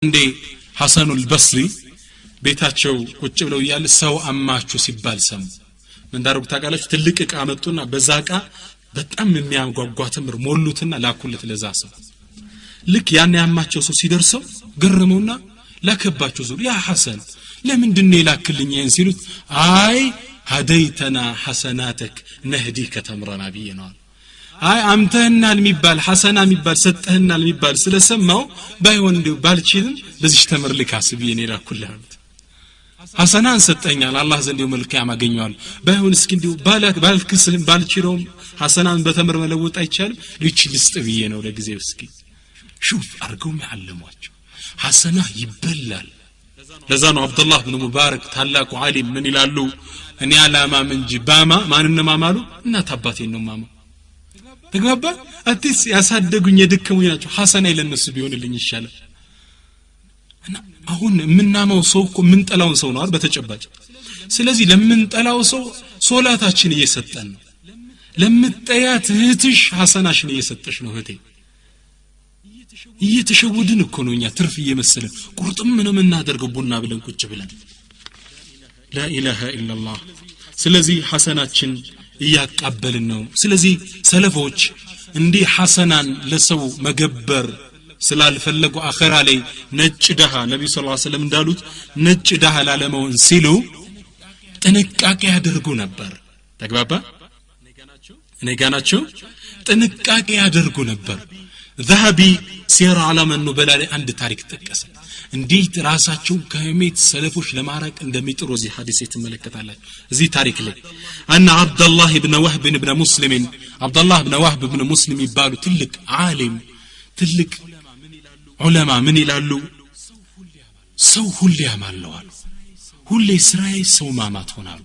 እንዴ ሐሰኑል በስሪ ቤታቸው ቁጭ ብለው ያለ ሰው አማቹ ሲባል ሰሙ ምን ዳርጉ ታቃላችሁ ትልቅ ዕቃ አመጡና በዛ ዕቃ በጣም የሚያጓጓ ተምር ሞሉትና ላኩለት ለዛ ሰው ልክ ያን ያማቸው ሰው ሲደርሰው ገረመውና ላከባቸው ዙር ያ ሐሰን ለምንድን ነው ላክልኝ ይሄን ሲሉት አይ هديتنا حسناتك نهديك تمرنا بينا አይ አምተህናል የሚባል ሐሰና የሚባል ሰጠህናል የሚባል ስለሰማው ባይሆን እንደው ባልችልም በዚህ ተመር ልካስብ የኔ ላኩልህ ሐሰናን ሰጠኛል አላህ ዘንድ መልካም አገኘዋል ባይሆን እስኪ እንደው ባልክስህም ባልችለውም ሐሰናን በተመር መለወጥ አይቻልም ልጅ ልስጥ ብዬ ነው ለጊዜው እስኪ ሹፍ አርገው የሚዓለሟቸው ሐሰና ይበላል ለዛ ነው አብዱላህ ኢብኑ ሙባረክ ታላቁ ዓሊም ምን ይላሉ እኔ አላማም እንጂ ባማ ማንነ ማማሉ እናት አባቴን ነው ማማ ተግባባ አትስ ያሳደጉኝ የደከሙኝ ናቸው ሐሰና ይለነሱ ቢሆንልኝ ይሻላል እና አሁን ምንናማው ሰው እኮ ምንጠላውን ሰው ነው አይደል በተጨባጭ ስለዚህ ለምንጠላው ሰው ሶላታችን እየሰጠን ነው ለምትጠያት እህትሽ ሐሰናሽን እየሰጠሽ ነው እህቴ እየተሸወድን እኮ ነው እኛ ትርፍ እየመሰለን ቁርጥም ምንም እናደርገው ቡና ብለን ቁጭ ብለን لا اله الا الله ስለዚህ ሐሰናችን እያቀበልን ነው ስለዚህ ሰለፎች እንዲ ሐሰናን ለሰው መገበር ስላልፈለጉ አኺራ ላይ ነጭ ደሃ ነብዩ ሰለላሁ ዐለይሂ ወሰለም እንዳሉት ነጭ ደሃ ላለመውን ሲሉ ጥንቃቄ ያደርጉ ነበር ተግባባ እኔ ጋናቸው ጥንቃቄ ያደርጉ ነበር ذهبي سير على من نبلا عند تاريخ تقص እንዴት ራሳቸው ከህሜት ሰለፎች ለማራቅ እንደሚጥሩ እዚህ ሐዲስ የተመለከታላችሁ እዚህ ታሪክ ላይ አን አብዱላህ ኢብኑ ወህብ ኢብኑ ሙስሊም አብዱላህ ኢብኑ ወህብ ኢብኑ ሙስሊም ይባሉ ትልቅ ዓሊም ትልቅ ዑለማ ምን ይላሉ ሰው ሁሉ ያማለዋል ሁሉ እስራኤል ሰው ማማት ሆናሉ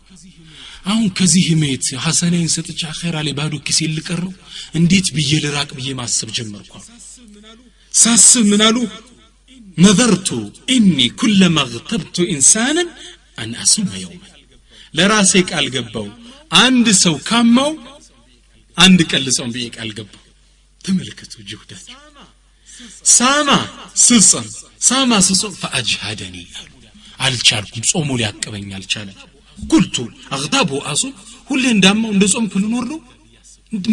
አሁን ከዚህ ህሜት ሐሰናን ሰጥቻ አኺራ ላይ ባዶ ኪስ ይልቀር ነው እንዴት ብዬ ልራቅ ብዬ ማሰብ ጀመርኩ ሳስብ ምን አሉ نظرت اني كلما اغتبت انسانا ان اصوم يوما لراسي قال ገባው አንድ ሰው ካማው አንድ ቀን ልጾም ብዬ ቃል ገባው ተመልከቱ ጅሁዳች ሳማ ስጾም فاجهدني አልቻልኩም ጾሙ ሊያቀበኝ አልቻለም قلت اغضب واصوم ሁሌ እንዳማው እንደጾምኩ ልኖር ነው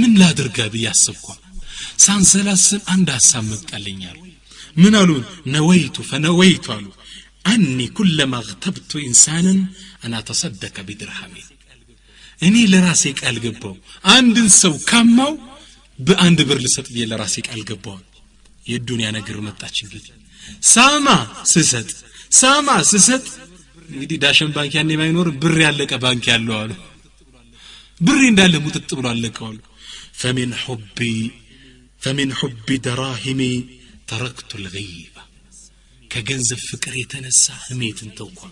ምን ላድርጋ ብያስብኩ ሳንሰላስል አንድ ሐሳብ መጣልኛል من قالوا فنويت قالوا أني كلما اغتبت إنسانا أنا أتصدق بدرهمي أني لراسيك ألقبو عند سو كماو بأند برلست بي لراسيك ألقبو يدوني أنا قرمت أتشنجد ساما سست يدي داشن بانك يعني ما ينور بري عليك بانك يالو قالوا بري اندالة متتبرو عليك قالوا فمن حبي دراهمي تركت الغيبة كجنزف فكر يتنسى هميت انتوقع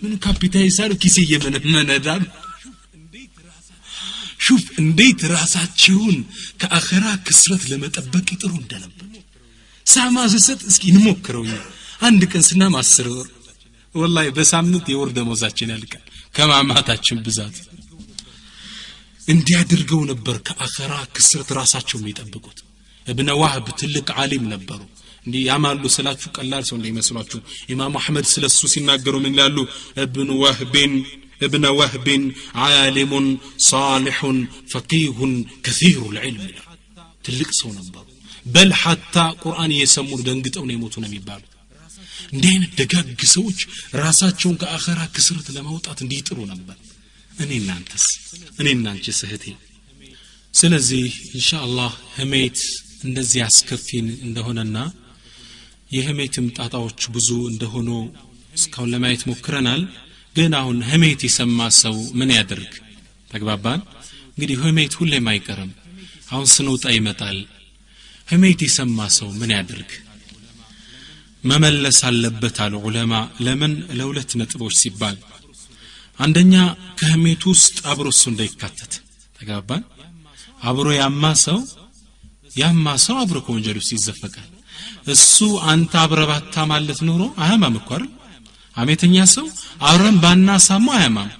من كابيتاي سالو كيسية من ندام شوف انديت راسات شون كأخرا كسرت لما تبكي ترون دنب ساما زست اسكي نموكروي عندك انسنا مع السرور والله بس عمنت يورد موزاتشين لك كما ماتاتشن بزات اندي ادرقو نبر كأخرا كسرت راسات شون يتبكوت ابن وهب تلك عالم ነበሩ እንዲ ያማሉ ስላችሁ ቀላል ሰው እንደይመስላችሁ ኢማም አህመድ ስለሱ ሲናገሩ ምን ይላሉ ابن وهب عالم صالح فقيه كثير العلم تلك ሰው ነበሩ بل حتى قرآن يسمو ደንግጠው ነው የሞቱ ነው የሚባሉ እንደين ደጋግ ሰዎች ራሳቸውን ከአኺራ ክስረት ለማውጣት እንዲጥሩ ነበር እኔና አንቺ ስህቴ ስለዚህ ኢንሻአላህ ህሜት እንደዚህ አስከፊን እንደሆነና የህሜትም ጣጣዎች ብዙ እንደሆኑ እስካሁን ለማየት ሞክረናል ግን አሁን ህሜት ይሰማ ሰው ምን ያደርግ ተግባባን እንግዲህ ህሜት ሁሌም አይቀርም አሁን ስንውጣ ይመጣል ህሜት ይሰማ ሰው ምን ያደርግ መመለስ አለበት አሉ ዑለማ ለምን ለሁለት ነጥቦች ሲባል አንደኛ ከህሜት ውስጥ አብሮ እሱ እንዳይካተት ተግባባን አብሮ ያማ ሰው አብሮ ከወንጀል ውስጥ ይዘፈቃል እሱ አንተ አብረባታ ማለት ኖሮ አያማም እኮ አይደል አሜተኛ ሰው አብረን ባናሳማ አያማም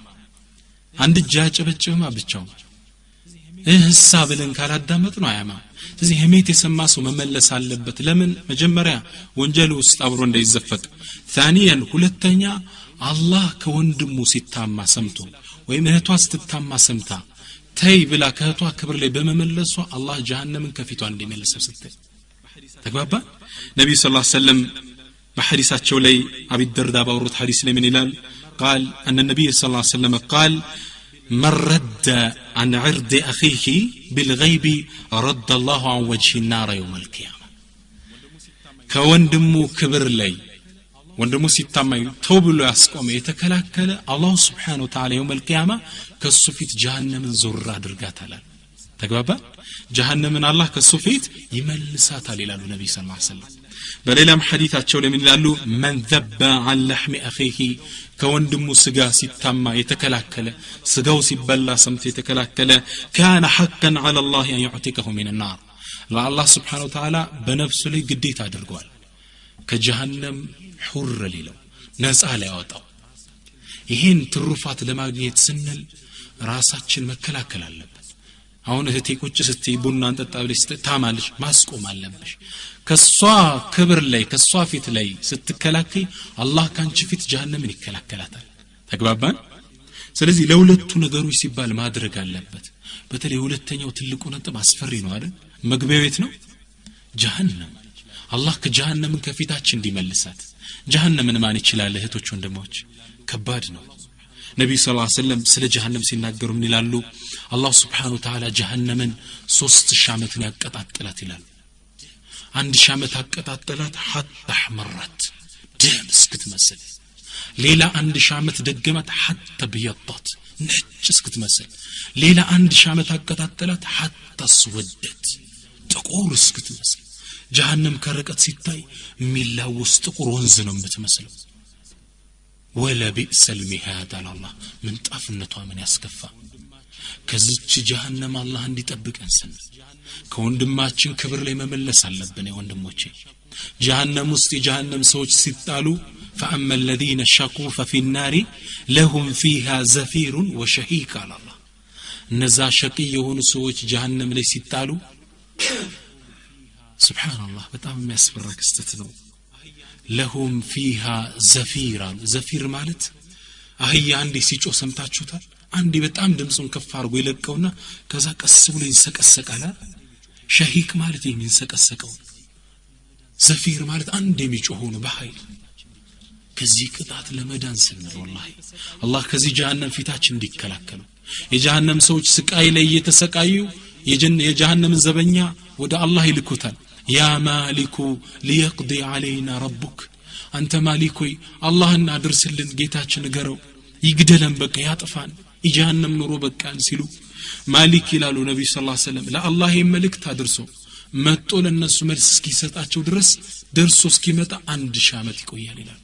አንድ ጃጨበጭማ ብቻው እህሳ ብለን ካላዳመጥ ነው አያማ ስለዚህ ህሜት የሰማ ሰው መመለስ አለበት ለምን መጀመሪያ ወንጀል ውስጥ አብሮ እንዳይዘፈቅ ثانيا ሁለተኛ አላህ ከወንድሙ ሲታማ ሰምቶ ወይም እህቷ ስትታማ ሰምታ ተይ ብላ ከእህቷ ክብር ላይ በመመለሷ አላህ ጀሃነምን ከፊቷ እንዲመልሰው ስትል ተግባባ ነብዩ ሰለላሁ ዐለይሂ ወሰለም በሐዲሳቸው ላይ አቢ ደርዳ ባወሩት ሐዲስ ላይ ምን ይላል قال ان النبي صلى الله عليه وسلم قال من رد عن عرض اخيه بالغيب رد الله عن وجه النار يوم القيامه ከወንድሙ ክብር ላይ ወንድሙ ሲታማይ ተውብሎ ያስቆመ የተከላከለ አላህ Subhanahu Wa Ta'ala يوم القيامه ከሱ ፊት ጀሃነምን ዞር አድርጋታል ተግባባ ጀሃነምን አላህ ከሱ ፊት ይመልሳታል ይላሉ ነብዩ ሰለላሁ ዐለይሂ ወሰለም በሌላም ሐዲታቸው ለምን ይላሉ من ذب عن لحم اخيه ከወንድሙ ስጋ ሲታማ የተከላከለ ስጋው ሲበላ ሰምቶ የተከላከለ كان حقا على الله ان يعتقه من النار ለአላህ Subhanahu Wa Ta'ala በነፍሱ ላይ ግዴታ አድርጓል ከጀሃነም ሁር ሊለው ነፃ ሊያወጣው ይሄን ትሩፋት ለማግኘት ስንል ራሳችን መከላከል አለበት አሁን እህቴ ቁጭ ስትይ ቡና አንጠጣ ብለሽ ታማለሽ ማስቆም አለብሽ ከሷ ክብር ላይ ከሷ ፊት ላይ ስትከላከይ አላህ ካንቺ ፊት ጀሃነምን ይከላከላታል ተግባባን ስለዚህ ለሁለቱ ነገሮች ሲባል ማድረግ አለበት በተለይ ሁለተኛው ትልቁ ነጥብ አስፈሪ ነው አይደል መግቢያው ቤት ነው ጀሃነም አላህ ከጀሃነምን ከፊታችን እንዲመልሳት ጀሃነምን ማን ይችላል እህቶች ወንድሞች ከባድ ነው ነብዩ ሰለላሁ ዐለይሂ ወሰለም ስለ ጀሃነም ሲናገሩ ምን ይላሉ አላህ Subhanahu Wa Ta'ala ጀሃነምን 3000 ዓመትን ያቀጣጥላት ይላል 1000 ዓመት አቀጣጥላት hatta ahmarat ደም እስክትመስል ሌላ 1000 ዓመት ደገማት hatta biyaddat ነጭ እስክትመስል ሌላ 1000 ዓመት አቀጣጥላት hatta aswadat ጥቁር እስክትመስል ጀሃነም ከርቀት ሲታይ ሚላውስ ጥቁር ወንዝ ነው የምትመስለው ወላ ቢእሰል ሚሃድ አላህ ምን ጣፍነቷ ምን ያስከፋ ከዚች ጀሃነም አላህ እንዲጠብቀን ስን ከወንድማችን ክብር ላይ መመለስ አለብን ወንድሞቼ ጀሃነም ውስጥ የጀሃነም ሰዎች ሲጣሉ فأما الذين شقوا ففي النار لهم فيها زفير وشهيق على الله እነዛ ሸቂ የሆኑ ሰዎች ጀሃነም ላይ ሲጣሉ سبحان الله በጣም የሚያስፈራ ክስተት ነው لهم فيها زفير زفير ማለት አህያ አንዴ ሲጮህ ሰምታችሁታል አንዴ በጣም ድምጹን ከፍ አድርጎ ይለቀውና ከዛ ቀስ ብሎ ይንሰቀሰቃል ሸሂቅ ማለት የሚንሰቀሰቀው ዘፊር ማለት አንዴ የሚጮህ ነው በኃይል ከዚህ ቅጣት ለመዳን ስንል والله አላህ ከዚህ ጀሃነም ፊታችን እንዲከላከሉ የጀሃነም ሰዎች ስቃይ ላይ እየተሰቃዩ የጀሃነም ዘበኛ ወደ አላህ ይልኩታል يا مالك ليقضي علينا ربك انت مالكوي اللهن ادرسልን ጌታችን ገረው ይግደለን በቃ ያጥፋን ይጀሃነም ኑሮ በቃን ሲሉ ማሊክ ይላሉ ነብዩ ሰለላሁ ዐለይሂ ወሰለም ለአላህ መልእክት አድርሶ መጥቶ ለነሱ መልስ እስኪሰጣቸው ድረስ ደርሶ እስኪመጣ 1000 ዓመት ይቆያል ይላል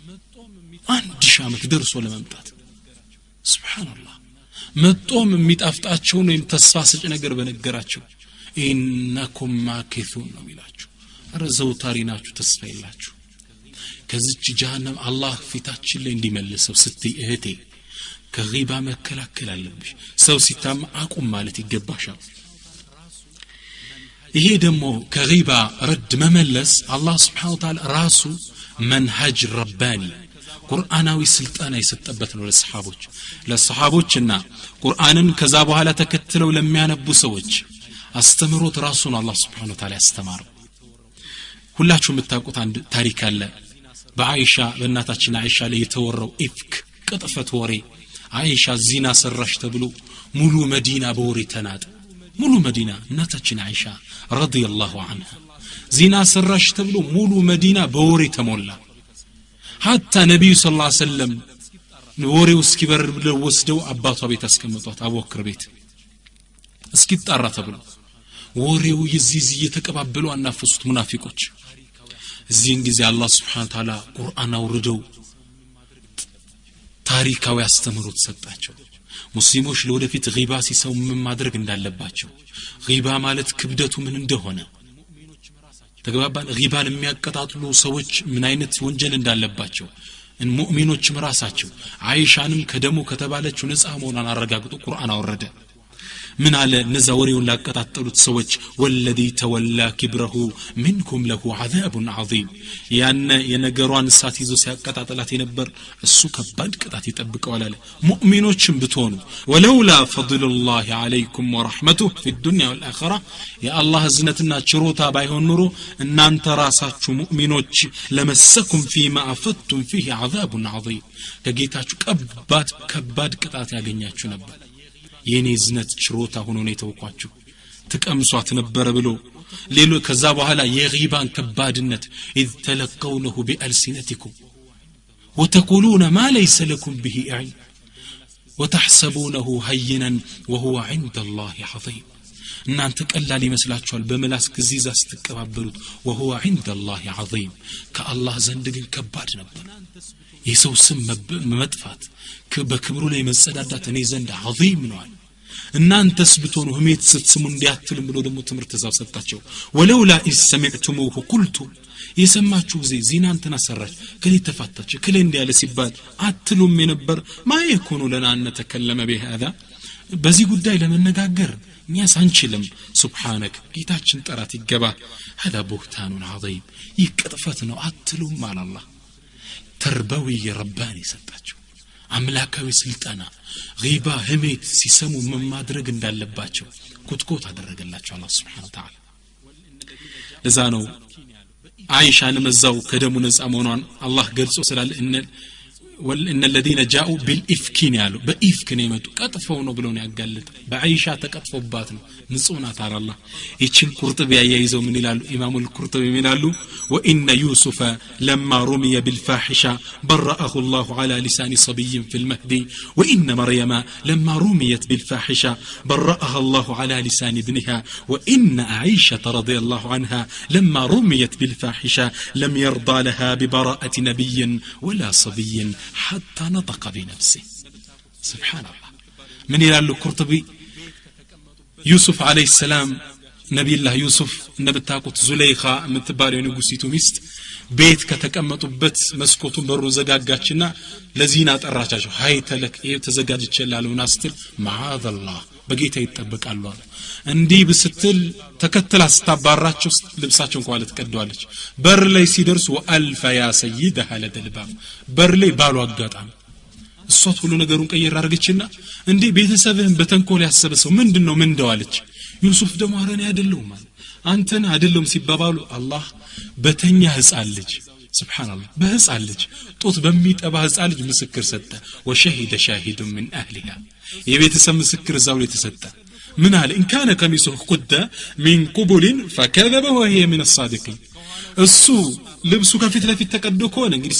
1000 ዓመት ደርሶ ለመምጣት ሱብሃንአላህ መጥቶም የሚጣፍጣቸው ነው ተስፋ ሰጭ ነገር በነገራቸው ኢነኩም ማኪቱን ነው ይላችሁ አረዘው ታሪናችሁ ተስፋ ይላችሁ ከዚች ጀሃነም አላህ ፊታችን ላይ እንዲመልሰው ስትይ እህቴ ከጊባ መከላከል አለብሽ ሰው ሲታማ አቁም ማለት ይገባሻል ይሄ ደግሞ ከጊባ ረድ መመለስ አላህ Subhanahu Wa Ta'ala ራሱ መንሃጅ ረባኒ ቁርአናዊ ስልጣና የሰጠበት ነው ለሰሃቦችና ቁርአንን ከዛ በኋላ ተከትለው ለሚያነቡ ሰዎች አስተምሮት ራሱን አላህ Subhanahu Wa Ta'ala ያስተማረው ሁላችሁ የምታውቁት አንድ ታሪክ አለ በአይሻ በእናታችን አይሻ ላይ የተወራው ኢፍክ ቅጥፈት ወሬ አይሻ ዚና ሰራሽ ተብሎ ሙሉ መዲና በወሬ ተናጠ ሙሉ መዲና እናታችን አይሻ ረዲየላሁ ዐንሃ ዚና ሰራሽ ተብሎ ሙሉ መዲና በወሬ ተሞላ حتى ነብዩ ሰለላሁ ዐለይሂ ወሰለም ወሬው እስኪበር ብለው ወስደው አባቷ ቤት አስቀምጧት አቡበክር ቤት እስኪጣራ ተብሎ ወሬው ይዚዝ እየተቀባበሉ አናፈሱት ሙናፊቆች እዚህን ጊዜ አላህ Subhanahu Wa Ta'ala ቁርአን አውርደው ታሪካዊ አስተምሮት ሰጣቸው ሙስሊሞች ለወደፊት ጊባ ሲሰው ምን ማድረግ እንዳለባቸው ጊባ ማለት ክብደቱ ምን እንደሆነ ተግባባን ጊባን የሚያቀጣጥሉ ሰዎች ምን አይነት ወንጀል እንዳለባቸው ሙእሚኖችም ራሳቸው አይሻንም ከደሙ ከተባለችው ነፃ መሆኗን አረጋግጦ ቁርአን አወረደ ምን አለ እነዛ ወሬውን ላቀጣጠሉት ሰዎች ወለዲ ተወላ ኪብረሁ منكم له عذاب عظيم ያነ የነገሯን እሳት ይዞ ሲያቀጣጥላት የነበር እሱ ከባድ ቅጣት ይጠብቀዋል አለ ሙእሚኖችም ብትሆኑ ወለውላ ፈضሉላህ عليكم ورحمته في الدنيا والاخره ያ አላህ እዝነትና ችሮታ ባይሆን ኑሮ እናንተ ራሳችሁ ሙእሚኖች ለመሰኩም فيما افدتم فيه عذاب عظيم ከጌታችሁ ከባድ ቅጣት ያገኛችሁ ነበር የኔ ዝነት ችሮታ ሆኖ ነው የተወኳችሁ ተቀምሷት ነበር ብሎ ሌሎ ከዛ በኋላ የጊባን ከባድነት اذ تلقونه بألسنتكم وتقولون ما ليس لكم به علم وتحسبونه هينا وهو عند الله عظيم እናንተ ቀላል ይመስላችኋል በመላስ ግዚዛ ስትቀባበሉት وهو عند الله عظيم ከአላህ ዘንድ ግን ከባድ ነበር የሰው ስም መጥፋት በክብሩ ላይ መጸዳዳት እኔ ዘንድ عظيم ነው እናንተስ ብትሆኑ ህሜት ስትስሙ እንዲያትልም ብሎ ደግሞ ትምህርት ተዛው ሰጣቸው ወለውላ إذ سمعتموه قلتم የሰማችሁ ጊዜ ዚናንተና ሰራች ከሌ ተፋታች ከሌ እንዲያለ ሲባል አትሉም የነበር ማየኮኑ ለናነ ተከለመ بهذا በዚህ ጉዳይ ለመነጋገር እኛስ አንችልም ሱብሃንክ ጌታችን ጠራት ይገባ هذا بهتان عظيم ይቅጥፈት ነው አትሉም አላህ ተርበዊ ረባኒ ሰጣቸው አምላካዊ ስልጣና غيبة ህሜት ሲሰሙ ማድረግ እንዳለባቸው ኩትኮት አደረገላቸው አላህ Subhanahu Wa Ta'ala ለዛ ነው አይሻን መዛው ከደሙ ነፃ መሆኗን አላህ ገልጾ ስላለ ان الذين جاءوا بالافك ያለው በኢፍክ ነው የመጡ ቀጥፈው ነው ብለው ነው ያጋለጠ በአይሻ ተቀጥፎባት ነው ንጹህና ታላላ ይችን ቁርጥብ ያያይዘው ምን ይላሉ ኢማሙ القرطبي ምን ይላሉ وان يوسف لما رمي بالفاحشه برأه الله على لسان صبي في المهدي وان مريم لما رميت بالفاحشه برأها الله على لسان ابنها وان عائشه رضي الله عنها لما رميت بالفاحشه لم يرضى لها ببراءه نبي ولا صبي حتى نطق بنفسه سبحان الله من يلالو القرطبي يوسف عليه السلام نبي الله يوسف نبتاقوت زليخا متباريو نغسيتو ميست ቤት ከተቀመጡበት መስኮቱን በሩ ዘጋጋችና ለዚና ጠራቻቸው ሃይተለክ ይሄ ተዘጋጅቼላልውና ስትል ማዓዘላህ በጌታ ይጠበቃሉ አለ እንዲህ ብስትል ተከተላ ስታባራቸው ልብሳቸውን ቋለት ቀደዋለች በር ላይ ሲደርሱ ወአልፈ ያ ሰይደሃ ለደልባብ በር ላይ ባሉ አጋጣሚ እሷ ሁሉ ነገሩን ቀየር አርገችና እንዴ ቤተሰብህን በተንኮል ያሰበሰው ምንድነው ምን እንደዋለች ዩሱፍ ደሞ አረን ያደለው ማለት አንተን አይደለም ሲባባሉ አላህ በተኛ ህፃን ልጅ ሱብሃንአላህ በህፃን ልጅ ጦት በሚጠባ ህፃን ልጅ ምስክር ሰጠ ወሸሂደ ሻሂድ من اهلها የቤተሰብ ምስክር ዛው ላይ ተሰጠ ምን አለ ان كان قميصه قد من قبل فكذب وهي من الصادقين እሱ ልብሱ ከፊት ለፊት ተቀዶ ከሆነ እንግዲህ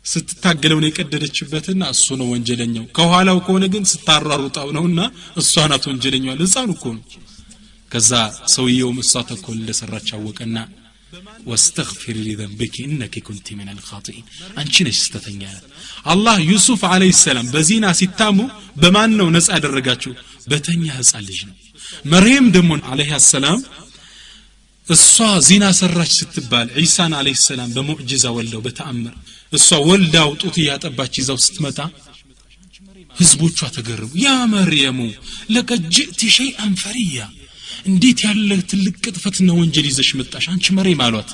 ስትታገለው ነው የቀደደችበትና እሱ ነው ወንጀለኛው ከኋላው ከሆነ ግን ስታራሩጣው ነውና እሷ ናት ወንጀለኛው ህፃኑ እኮ ነው ከዛ ሰውየው መሳተኮል እንደሰራች አወቀና واستغفر لذنبك انك كنت من الخاطئين አንቺ ነሽ ስተተኛ አላህ ዩሱፍ አለይሂ ሰላም በዚና ሲታሙ በማን ነው ነፃ ያደረጋቸው በተኛ ህፃን ልጅ ነው መርየም ደሞ አለይሂ ሰላም እሷ ዚና ሰራች ስትባል ኢሳን አለይሂ ሰላም በሙዕጂዛ ወልደው በተአምር እሷ ወልዳው ጡት ያጠባች ይዛው ስትመጣ ህዝቦቿ ተገረሙ ያ መርየሙ لقد جئت شيئا فريا እንዴት ያለ ትልቅ ቅጥፈትና ወንጀል ይዘሽ መጣሽ አንቺ መርየም አሏት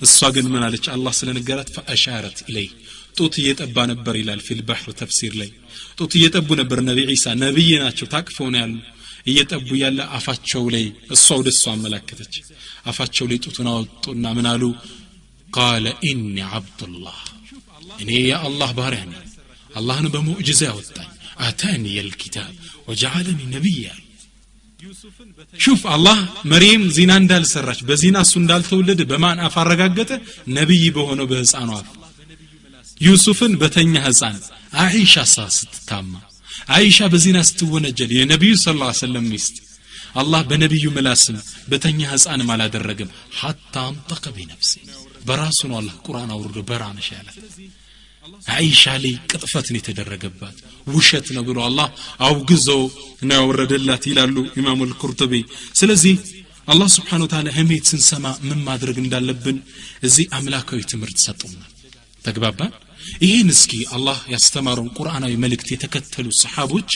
እሷ ግን ምን አለች አላህ ስለነገራት فاشارت اليه ጡት እየጠባ ነበር ይላል في البحر ተፍሲር ላይ ጡት እየጠቡ ነበር ነብይ ኢሳ ነብይ ናቸው ታቅፈው ነው ያሉ እየጠቡ ያለ አፋቸው ላይ እሷ ወደሷ አመለከተች አፋቸው ላይ ጡቱን አወጡና ምን አሉ قال اني عبد الله እኔ የአላህ ባሪያ ነኝ አላህን በሙዕጂዛ ያወጣኝ አታኒ الكتاب وجعلني نبيا شوف الله مريم زنا እንዳልሰራች በዚና እሱ እንዳልተወለደ በማን አፋረጋገጠ ነብይ በሆነው በህፃኑ አፍ ዩሱፍን በተኛ ህፃን አይሻ ስትታማ አይሻ በዚና ስትወነጀል የነብዩ ሰለላሁ ዐለይሂ ወሰለም ሚስት አላህ በነብዩ መላስም በተኛ ህፃን ማላደረገም حتى انطق بنفسه በራሱ ነው አላህ ቁርአን አውርዶ በራነሽ ያለ አይሻ ላይ ቅጥፈትን የተደረገባት ውሸት ነው ብሎ አላህ አውግዞ ነው ያወረደላት ይላሉ ኢማሙ القرطبي ስለዚህ አላህ Subhanahu Wa Ta'ala ህሜት ስንሰማ ምን ማድረግ እንዳለብን እዚህ አምላካዊ ትምህርት ሰጥቶናል ተግባባ ይሄን እስኪ አላህ ያስተማረውን ቁርአናዊ መልእክት የተከተሉ ሰሃቦች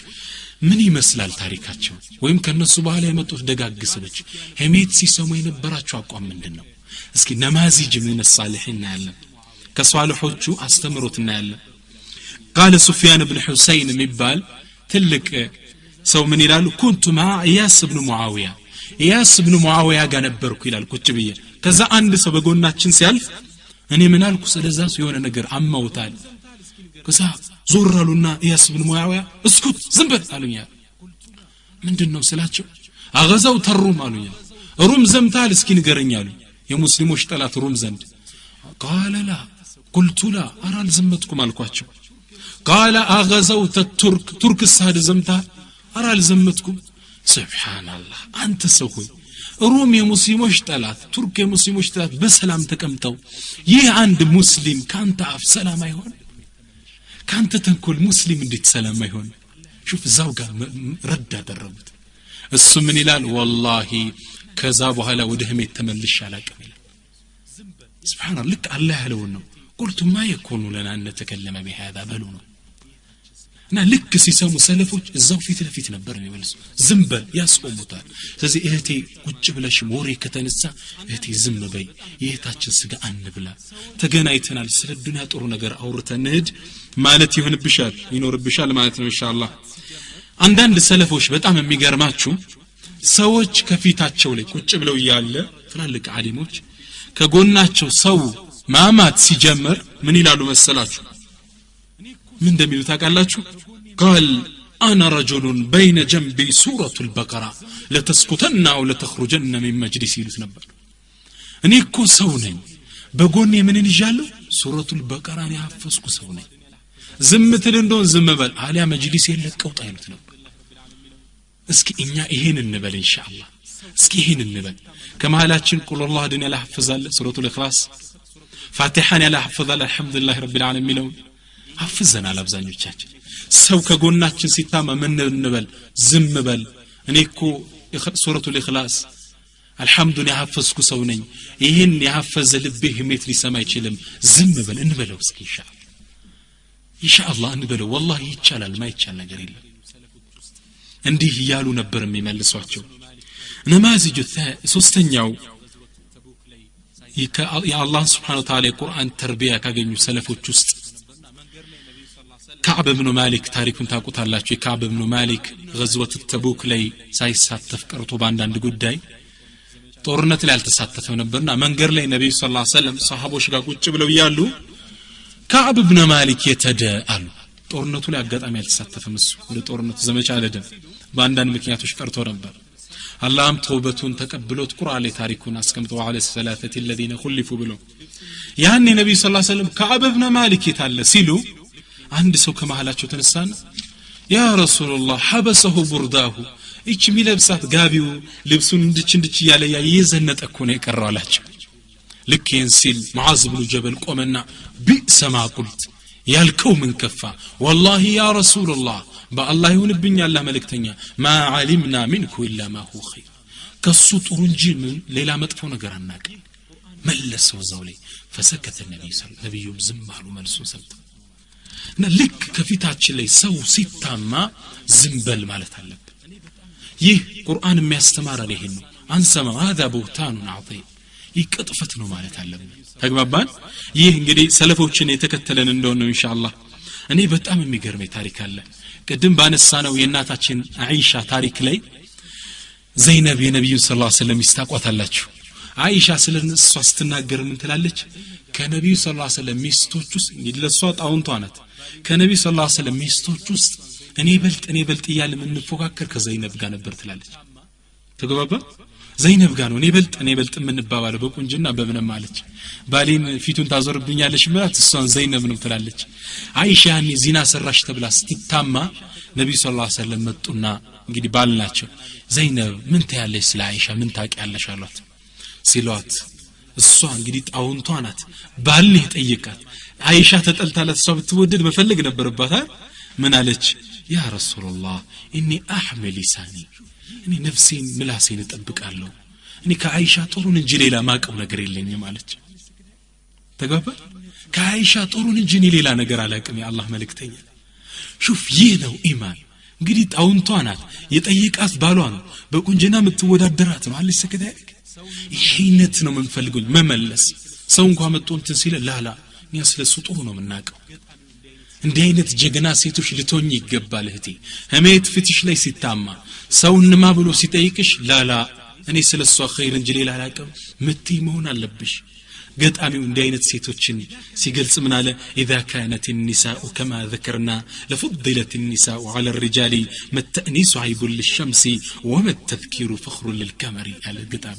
ምን ይመስላል ታሪካቸው ወይም ከነሱ በኋላ የመጡት ደጋግ ሰዎች ሄሜት ሲሰሙ የነበራቸው አቋም ምንድነው እስኪ ነማዚጅ ምን الصالحين ያለን ከሷልሖቹ አስተምሮትና ያለን قال سفيان بن حسين የሚባል ትልቅ ሰው ምን ይላሉ كنت مع اياس بن معاويه اياس بن معاويه ጋር ነበርኩ ይላል ቁጭ ብዬ ከዛ አንድ ሰው በጎናችን ሲያልፍ እኔ ምን አልኩ ስለዛ የሆነ ነገር አማውታል ከዛ ዞራሉና اياس بن معاويه እስኩት ዝም በል አሉኛ ምንድነው ስላቸው አገዛው ተሩም አሉኛ ሩም ዘምታል እስኪ ንገረኛሉ የሙስሊሞች ጠላት ሩም ዘንድ قال لا قلت لا ارى الزمتكم አልኳቸው قال اغزوت الترك ترك الساد زمتا ارى الزمتكم سبحان الله انت سوي ሩም የሙስሊሞች ጠላት ቱርክ የሙስሊሞች ጠላት በሰላም ተቀምጠው ይህ አንድ ሙስሊም ካንተ አፍ ሰላም አይሆን ካንተ ተንኮል ሙስሊም እንዴት ሰላም አይሆን شوف እዛው ጋር ረዳ አደረጉት እሱ ምን ይላል والله ከዛ በኋላ ወደ ህሜት ተመልሼ አላቀም ይላል سبحان الله لك الله ያለው ነው قلت ما يكون لنا ان نتكلم بهذا بل ነው እና ልክ ሲሰሙ ሰለፎች እዛው ፊት ለፊት ነበር የሚመልሱ ዝም በል ያስቆሙታል ስለዚህ እህቴ ቁጭ ብለሽ ሞሬ ከተነሳ እህቴ ዝም በይ የእህታችን ስጋ አንብላ ተገናኝተናል ስለ ዱንያ ጥሩ ነገር አውርተን ሄድ ማለት ይኖርብሻል ማለት ነው ኢንሻአላህ አንዳንድ ሰለፎች በጣም የሚገርማችሁ ሰዎች ከፊታቸው ላይ ቁጭ ብለው ያለ ትላልቅ ዓሊሞች ከጎናቸው ሰው ማማት ሲጀምር ምን ይላሉ መሰላችሁ ምን እንደሚሉ ታውቃላችሁ قال انا رجل بين جنبي سوره البقره لتسكتن او لتخرجن من مجلسي ይሉት ነበር እኔ እኮ ሰው ነኝ በጎኔ ምን እንጃለሁ ሱረቱ البقره ያፈስኩ ሰው ነኝ ዝም ትል እንደሆን ዝም በል አሊያ መጅሊስ የለቀውጣ ይሉት ነበር እስኪ እኛ ይሄን እንበል ኢንሻአላህ እስኪ ይሄን እንበል ከመሃላችን ቁል الله ድን ያላህፈዛል ሱረቱ الإخلاص ፋቲሃን ያላህፈዛል الحمدلله رب العالمين አፍዘናል አብዛኞቻችን ሰው ከጎናችን ሲታማ ምን እንበል ዝም በል እኔ እኮ ሱረቱ الإخلاص الحمدلله ያፈስኩ ሰው ነኝ ይሄን ያፈዘ ልቤ ህሜት ሊሰማ አይችልም ዝም በል እንበለው እስኪ ኢንሻአላህ እንበለው والله ይቻላል ማይቻል ነገር የለም እንዲህ ያሉ ነበር የሚመልሷቸው ነማዚጁ ሶስተኛው የአላህ Subhanahu Wa Ta'ala የቁርአን ተርቢያ ካገኙ ሰለፎች ውስጥ كعب بن مالك ታሪኩን ታውቁታላችሁ የካዕብ ብኑ ማሊክ غزوة ተቡክ ላይ ሳይሳተፍ ቀርቶ በአንዳንድ ጉዳይ ጦርነት ላይ አልተሳተፈም ነበርና መንገር ላይ ነብዩ ሰለላሁ ዐለይሂ ወሰለም ሰሃቦች ጋር ቁጭ ብለው ያሉ كعب بن مالك የተደአሉ ጦርነቱ ላይ አጋጣሚ አልተሳተፈም እሱ ወደ ጦርነቱ ዘመቻ አልሄደም በአንዳንድ ምክንያቶች ቀርቶ ነበር አላህም ተውበቱን ተቀብሎት ቁርአን ላይ ታሪኩን አስቀምጠው على الثلاثه الذين خلفوا ብሎ ያን ነብዩ ሰለላሁ ዐለይሂ ወሰለም كعب بن مالك የታለ ሲሉ አንድ ሰው ከመሃላቸው ተነሳና ያ ረሱላህ حبسه برده እቺ ሚለብሳት ጋቢው ልብሱን እንድች ያለ ያየዘነጠ እኮ ነው የቀረው አላቸው ልክ ይህን ሲል ሙዓዝ ብኑ ጀበል ቆመና ቢእሰ ማ ቁልት ያልከው ምን ከፋ والله يا رسول الله በአላህ ይሁንብኝ አላህ መልእክተኛ ما علمنا منه الا ما هو خير ከሱ ጥሩ እንጂ ሌላ መጥፎ ነገር አናውቅም መለሰው ዘው ላይ فسكت النبي صلى الله عليه وسلم ዝም አሉ መልሱን ሰምተው እና ልክ ከፊታችን ላይ ሰው ሲታማ ዝም በል ማለት አለበት ይህ ቁርአን የሚያስተምረን ይሄን ነው አንሰማ هذا بهتان عظيم ይቅጥፈት ነው ማለት አለበት ተግባባን ይህ እንግዲህ ሰለፎችን የተከተለን እንደሆነ ነው ኢንሻአላህ እኔ በጣም የሚገርመኝ ታሪክ አለ ቅድም ባነሳነው የእናታችን አይሻ ታሪክ ላይ ዘይነብ የነብዩ ሰለላሁ ዐለይሂ ወሰለም ይስታቋታላችሁ አይሻ ስለነሱ ስትናገር ምን ትላለች ከነብዩ ሰለላሁ ዐለይሂ ወሰለም ሚስቶች ውስጥ ለሷ ጣውንቷ ናት ከነብዩ ሰለላሁ ዐለይሂ ወሰለም ሚስቶች ውስጥ እኔ በልጥ ይያል ምን እንፎካከር ከዘይነብ ጋር ነበር ትላለች ተገባባ ዘይነብ ጋር ነው እኔ በልጥ ምን እንባባለው በቁንጅና በብንም አለች ባሌን ፊቱን ታዞርብኛለሽ ማለት እሷን ዘይነብ ነው ትላለች አይሻ ያኒ ዚና ሰራሽ ተብላ ስትታማ ነብዩ ሰለላሁ ዐለይሂ ወሰለም መጡና እንግዲህ ባልናቸው ዘይነብ ምን ታያለሽ ስለ አይሻ ምን ታውቂያለሽ አሏት ሲሏት እሷ እንግዲህ ጣውንቷ ናት ባል ይጠይቃት አይሻ ተጠልታለት እሷ ብትወደድ መፈለግ ነበርባት ምን አለች ያ ረሱላህ ኢኒ አህመል ሊሳኒ እኔ ነፍሴን ምላሴን እጠብቃለሁ እኔ ከአይሻ ጥሩን እንጂ ሌላ ማቀው ነገር የለኝም አለች ተገባ ከአይሻ ጥሩን እንጂ ሌላ ነገር አላቀም የአላህ መልእክተኛ ሹፍ ይህ ነው ኢማን እንግዲህ ጣውንቷ ናት የጠየቃት ባሏ ነው በቁንጅና የምትወዳደራት ነው አለች ከዳይክ ይሄነት ነው የምንፈልገው መመለስ ሰው እንኳን መጥቶ እንትን ሲል ላላ እኛ ስለሱ ጥሩ ነው የምናውቀው እንዲህ አይነት ጀግና ሴቶች ልትሆኚ ይገባል እህቴ ህሜት ፍትሽ ላይ ሲታማ ሰውንማ ብሎ ሲጠይቅሽ ላላ እኔ ስለሷ ኸይር እንጂ ሌላ አላውቅም ምትይ መሆን አለብሽ ገጣሚው እንዲህ አይነት ሴቶችን ሲገልጽ ምን አለ اذا كانت النساء كما ذكرنا لفضلت النساء على الرجال ما التأنيس عيب للشمس وما التذكير فخر للقمر على القطام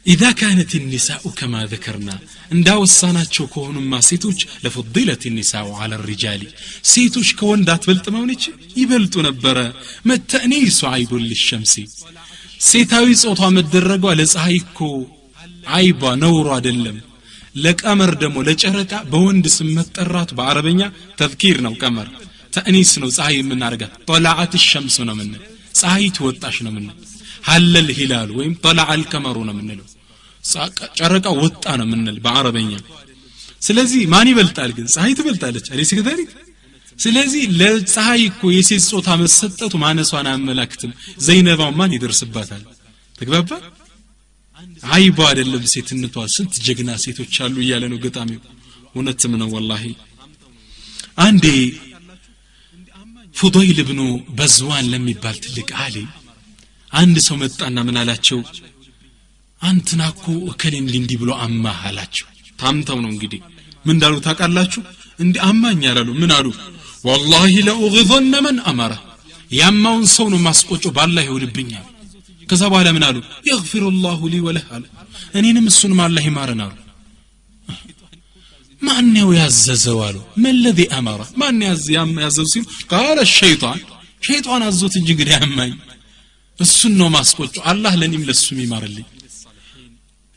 اذا كانت النساء كما ذكرنا እንዳወሳናቸው ከሆኑማ ሴቶች ለفضلت النساء على الرجال ሴቶች ከወንድ አትበልጥም ሆነች ይበልጡ ነበር ما التأنيس عيب للشمس ሴታዊ ጾታ መደረገው ለፀሐይ እኮ አይባ ነውሩ አይደለም ለቀመር ደግሞ ለጨረቃ በወንድ ስም መጠራት በአረበኛ ተذكير ነው ቀመር ተእኒስ ነው ፀሐይ ምን አርጋት طلعت الشمس ነው ምን ፀሐይ ትወጣሽ ነው ምን ሀለል ሂላል ወይም طلع القمر ነው ምን ጨረቃ ወጣ ነው ምን በአረበኛ ስለዚህ ማን ይበልጣል ግን ፀሐይ ትበልጣለች አለች ከታሪክ ስለዚህ ለፀሐይ እኮ የሴት ጾታ መሰጠቱ ማነሷን አመላክትም ዘይነባው ማን ይደርስባታል ተግባባ አይባ አይደለም ሴትነቷ ስንት ጀግና ሴቶች አሉ እያለ ነው ገጣሚው እውነትም ነው ወላሂ አንዴ ፉዳይል ኢብኑ በዝዋን ለሚባል ትልቅ ዓሊም አንድ ሰው መጣና ምን አላቸው አንተናኩ እከሌን እንዲ ብሎ አማህ አላቸው ታምተው ነው እንግዲህ ምን እንዳሉ ታውቃላችሁ እንዲ አማኝ ያላሉ ምን አሉ والله لا اغضن من امر ያማውን ሰው ነው ማስቆጨው ባላህ ይወልብኛል ከዛ በኋላ ምን አሉ يغفر الله لي وله እኔንም እሱንም አላህ ይማረናል ማን ነው ያዘዘው አሉ ما الذي امر ማን ያዘዘው ሲል قال الشيطان ሸይጣን አዞት እንጂ እንግዲህ ያማኝ እሱን ነው ማስቆጨው አላህ ለኔም ለሱም ይማርልኝ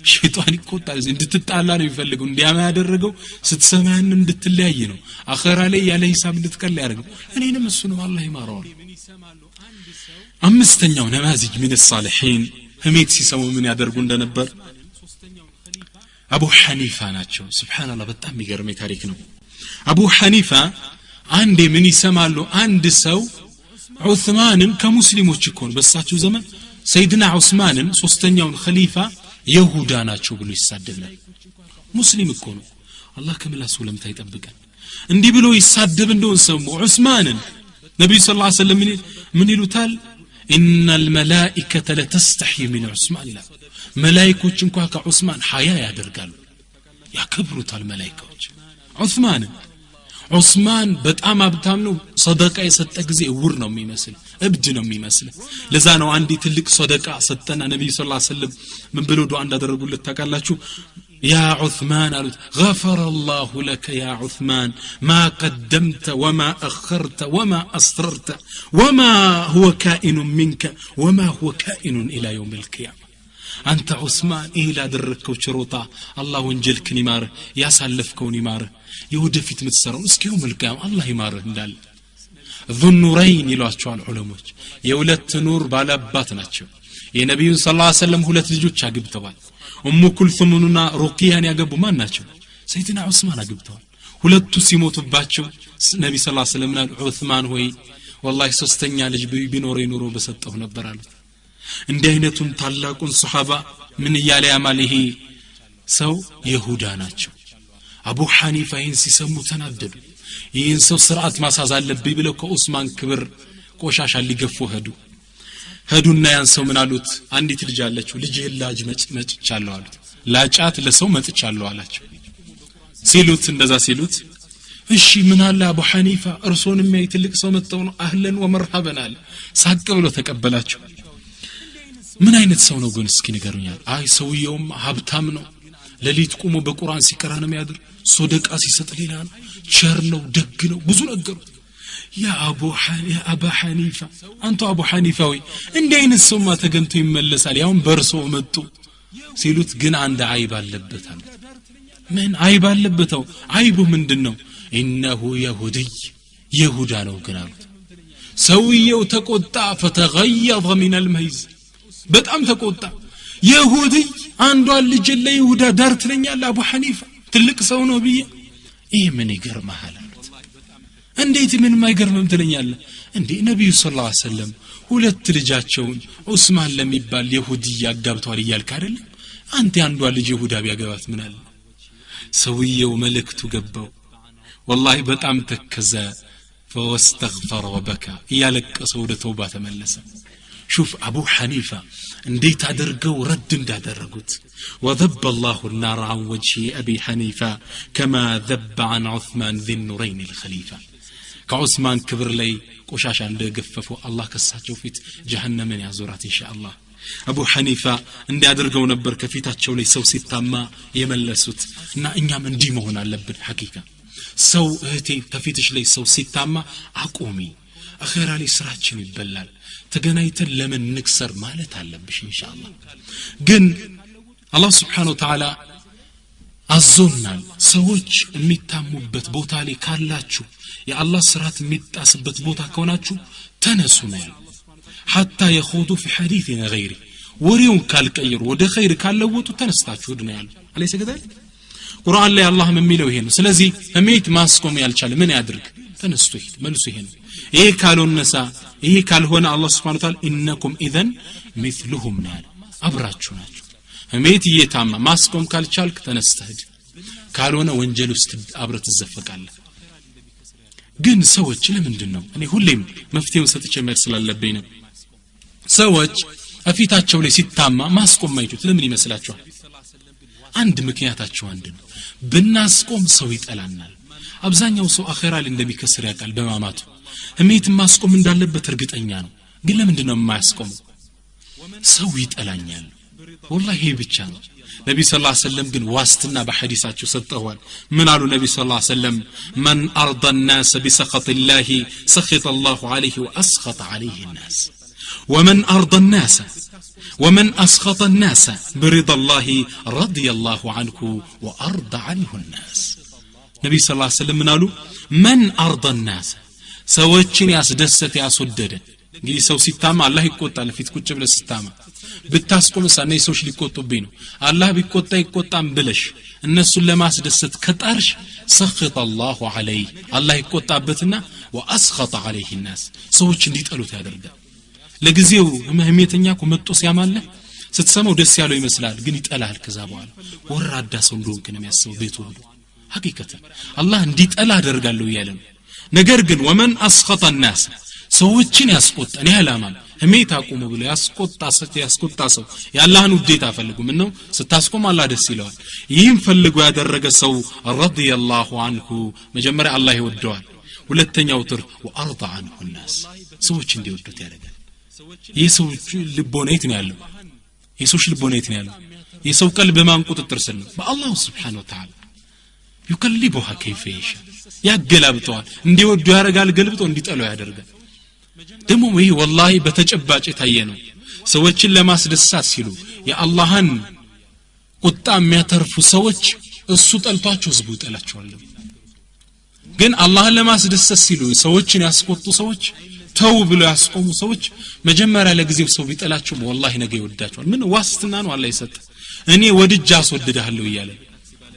ሸይጣን ይቆጣል እንድትጣላ ነው ይፈልገው እንዲያማ ያደረገው ስትሰማን እንድትለያይ ነው አኺራ ላይ ያለ ሂሳብ እንድትቀል ያደርገው እኔንም እሱንም አላህ ይማረዋል አምስተኛው ነማዚጅ ምን الصالحين ህሜት ሲሰሙ ምን ያደርጉ እንደነበር አቡ ሐኒፋ ናቸው ሱብሃንአላህ በጣም የሚገርም ታሪክ ነው አቡ ሐኒፋ አንዴ ምን ይሰማሉ አንድ ሰው ዑስማንን ከሙስሊሞች እኮ ነው በሳቸው ዘመን ሰይድና ዑስማንን ሶስተኛውን ኸሊፋ ይሁዳ ናቸው ብሎ ይሳደባል ሙስሊም እኮ ነው አላህ ከመላሱ ለምታ ይጠብቀን እንዲህ ብሎ ይሳደብ እንደው ሰሙ ዑስማንን ነብዩ ሰለላሁ ዐለይሂ ወሰለም ምን ይሉታል ان الملائكه لتستحي من عثمان لا መላእክቶች እንኳን ከዑስማን ሐያ ያደርጋሉ ያከብሩታል መላእክቶች ዑስማን በጣም ሀብታም ነው ሰደቃ የሰጠ ጊዜ እውር ነው የሚመስል እብድ ነው የሚመስል ለዛ ነው አንዲ ትልቅ ሰደቃ ሰጠና ነብዩ ሰለላሁ ዐለይሂ ወሰለም ምን ብለው ዱዓ እንዳደረጉለት ታውቃላችሁ يا عثمان غفر الله لك يا عثمان ما قدمت وما أخرت وما أسررت وما هو كائن منك وما هو كائن إلى يوم القيامة أنت عثمان إلى دركو شروطا الله وانجلك نماره يا سالفكو نماره يودفت متسرون اسك يوم القيامة الله يماره اندال ذو النورين يلواتشو العلماء يولت نور بالابات ناتشو يا نبي صلى الله عليه وسلم ሁለት ልጆች አግብተዋል ኡሙ ኩልሱምና ሩቂያን ያገቡ ማን ናቸው ሰይድና ዑስማን አግብተዋል ሁለቱ ሲሞቱባቸው ነብዩ ሰለላሁ ዐለይሂ ወሰለም ዑስማን ሆይ والله ሶስተኛ ልጅ ቢኖር ይኖር በሰጠው ነበር አሉት እንዲህ አይነቱን ታላቁን ሱሐባ ምን ያለ ያማል ይሄ ሰው ይሁዳ ናቸው አቡ ሐኒፋ ይህን ሲሰሙ ተናደዱ ይህን ሰው ስርዓት ማሳዝ አለብኝ ብለው ከዑስማን ክብር ቆሻሻ ሊገፉ ሄዱና ያን ሰው ምን አሉት አንዲት ልጅ አለችው ልጅህን ላጅ መጥቻለሁ አሉት ላጫት ለሰው መጥቻለሁ አላቸው ሲሉት እንደዛ ሲሉት እሺ ምን አለ አቡ ሐኒፋ እርሶንም ያይ ትልቅ ሰው መጥተው ነው አህለን ወመርሐበን አለ ሳቅ ብሎ ተቀበላቸው ምን አይነት ሰው ነው ግን እስኪ ንገሩኛል አይ ሰውየውም ሀብታም ነው ለሊት ቆሞ በቁርአን ሲቀራ ነው የሚያድር ሶደቃ ሲሰጥ ሌላ ነው ቸር ነው ደግ ነው ብዙ ነገሩት يا أبا حنيفة أنتو أبو حنيفة وي عند أين السمة تجنتو يملسال يوم برسو متو سيلوت جن عند عيب اللبتها من عيب اللبتها عيبه من دنو إنه يهودي يهودانو كنالوت سويه وتقطع فتغيظ من الميز بتأم تقطع يهودي عنده اللي جل يهودا دارت لنيا أبو حنيفة تلك سونو بيه إيه من يقر محل እንዴት ምን ማይገርምም ትለኛለህ እንዴ ነብዩ ሰለላሁ ዐለይሂ ወሰለም ሁለት ልጃቸውን ዑስማን ለሚባል ይሁዲ ያጋብቷል ይያልክ አይደል አንተ አንዷ ልጅ ይሁዳ ቢያገባት ምን አለ ሰውየው መልእክቱ ገባው والله በጣም ተከዘ فاستغفر وبكى ያለቀሰ ወደ ተውባ ተመለሰ شوف ابو حنيفه እንዴት አድርገው ረድ እንዳደረጉት وذب الله النار عن وجه ابي حنيفه كما ذب عن عثمان ذي النورين الخليفه كعثمان كبر لي ቆሻሻ እንደገፈፉ አላህ ከሳቸው ፊት ጀሃነምን ያዞራት ኢንሻአላህ አቡ ሐኒፋ እንዲያደርገው ነበር ከፊታቸው ላይ ሰው ሲታማ የመለሱት እና እኛም እንዲህ መሆን አለብን ሐቂቃ ሰው እህቴ ከፊትሽ ላይ ሰው ሲታማ አቁሚ አኺራ ላይ ስራችን ይበላል ተገናይተን ለምን ንክሰር ማለት አለብሽ ኢንሻአላህ ግን አላህ Subhanahu Wa Ta'ala አዞናል ሰዎች የሚታሙበት ቦታ ላይ ካላችሁ የአላህ ስራት የሚጣስበት ቦታ ከሆናችሁ ተነሱ ነው حتى يخوضوا في حديث غيره ወሬውን ካልቀየሩ ወደ ኸይር ካለወጡ ተነስታችሁ ነው ያለው አለይሰ ከذلك ቁርአን ላይ አላህ የሚለው ይሄ ነው ስለዚህ እሜት ማስቆም ያልቻለ ምን ያድርግ ተነስቶ ይሄድ መልሱ ይሄ ነው ይሄ ካልሆነሳ ይሄ ካልሆነ አላህ Subhanahu Wa Ta'ala انكم اذا مثلهم ናል አብራችሁ ናችሁ እሜት እየታማ ማስቆም ካልቻልክ ተነስተህ ካልሆነ ወንጀል ውስጥ አብረት ተዘፈቃለህ ግን ሰዎች ለምንድነው እኔ ሁሌም መፍትሄውን ሰጥቼ መልስ ስላለብኝ ነው ሰዎች አፊታቸው ላይ ሲታማ ማስቆም ማይችሉት ለምን ይመስላችኋል አንድ ምክንያታቸው አንድ ነው ብናስቆም ሰው ይጠላናል አብዛኛው ሰው አኺራ ላይ እንደሚከስር ያውቃል በማማቱ እሜት ማስቆም እንዳለበት እርግጠኛ ነው ግን ለምንድነው የማያስቆመው ሰው ይጠላኛል والله ብቻ ነው ነብዩ ሰለላሁ ዐለይሂ ወሰለም ግን ዋስትና በሐዲሳቸው ሰጥተዋል ምን አሉ ነብዩ ሰለላሁ ዐለይሂ ወሰለም من ارضى الناس بسخط الله سخط الله عليه واسخط عليه الناس ومن ارضى الناس ومن اسخط الناس برضا الله رضي الله عنه وارضى عنه الناس ነብዩ ሰለላሁ ዐለይሂ ወሰለም ምን አሉ من ارضى الناس ሰዎችን ያስደሰተ ያስወደደ እንግዲህ ሰው ሲታማ አላህ ይቆጣል ፊት ቁጭ ብለህ ሲታማ ብታስቆምሳ ነው ሰዎች ሊቆጡብኝ ነው አላህ ቢቆጣ ይቆጣም ብለሽ እነሱን ለማስደሰት ከጣርሽ ሰخط الله عليه አላህ ይቆጣበትና واسخط عليه الناس ሰዎች እንዲጠሉት ያደርጋል ለጊዜው ህመምተኛኩ መጥቶ ሲያማለህ ስትሰማው ደስ ያለው ይመስላል ግን ይጠላል ከዛ በኋላ ወራዳ ሰው እንደሆንክ ነው የሚያስበው ቤቱ ሁሉ ሐቂቀተ አላህ እንዲጠላ አደርጋለሁ ይያለም ነገር ግን ወመን اسخط الناس ሰዎችን ያስቆጣን ያላማል ህሜት አቁሙ ብሎ ያስቆጣ ሰው ያላህን ውዴታ ፈልጉ ምን ነው ስታስቆም አላህ ደስ ይለዋል ይህም ፈልጎ ያደረገ ሰው ረዲየላሁ ዐንሁ መጀመሪያ አላህ ይወደዋል ሁለተኛው ትር ወአርض عنه الناس ሰዎች እንዲወዱት ያደርጋል የሰዎች ልቦናይት ነው ያለው የሰዎች ልቦናይት ነው ያለው የሰው ቀልብ በማን ቁጥጥር ስር ነው በአላህ Subhanahu Wa Ta'ala يقلبها كيف يشاء ያገላብጠዋል እንዲወዱ ያደርጋል ገልብጦ እንዲጠላው ያደርጋል ደሞ ይሄ والله በተጨባጭ ታየ ነው ሰዎችን ለማስደሳት ሲሉ የአላህን ቁጣ የሚያተርፉ ሰዎች እሱ ጠልቷቸው ህዝቡ ይጠላቸዋል ግን አላህን ለማስደሰት ሲሉ ሰዎችን ያስቆጡ ሰዎች ተው ብሎ ያስቆሙ ሰዎች መጀመሪያ ለጊዜው ሰው ቢጠላቸው والله ነገ ይወዳቸዋል ምን ዋስትና ነው አላህ ይሰጥ እኔ ወድጃ አስወድዳለሁ ይያለ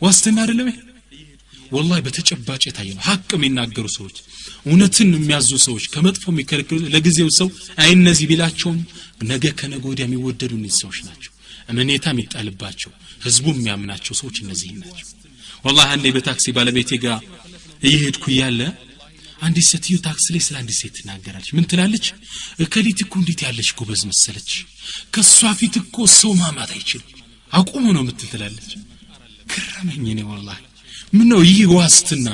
ዋስትና አይደለም ይሄ والله በተጨባጭ ታየ ነው ሐቅ የሚናገሩ ሰዎች እውነትን የሚያዙ ሰዎች ከመጥፎ የሚከለክሉ ለጊዜው ሰው አይ እነዚህ ቢላቸውም ነገ ከነገ ወዲያ የሚወደዱ እነዚህ ሰዎች ናቸው እመኔታ የሚጣልባቸው ህዝቡ የሚያምናቸው ሰዎች እነዚህ ናቸው والله አንዴ በታክሲ ባለቤቴ ጋር እየሄድኩ ያለ አንዲት ሴትዮ ታክሲ ላይ ስለ አንዲት ሴት ተናገራለች ምን ትላለች እከሊት እኮ እንዴት ያለች ጎበዝ መሰለች ከሷ ፊት እኮ ሰው ማማት አይችልም አቁሙ ነው የምትላለች ከረመኝ ነው والله ምን ነው ይህ ዋስትና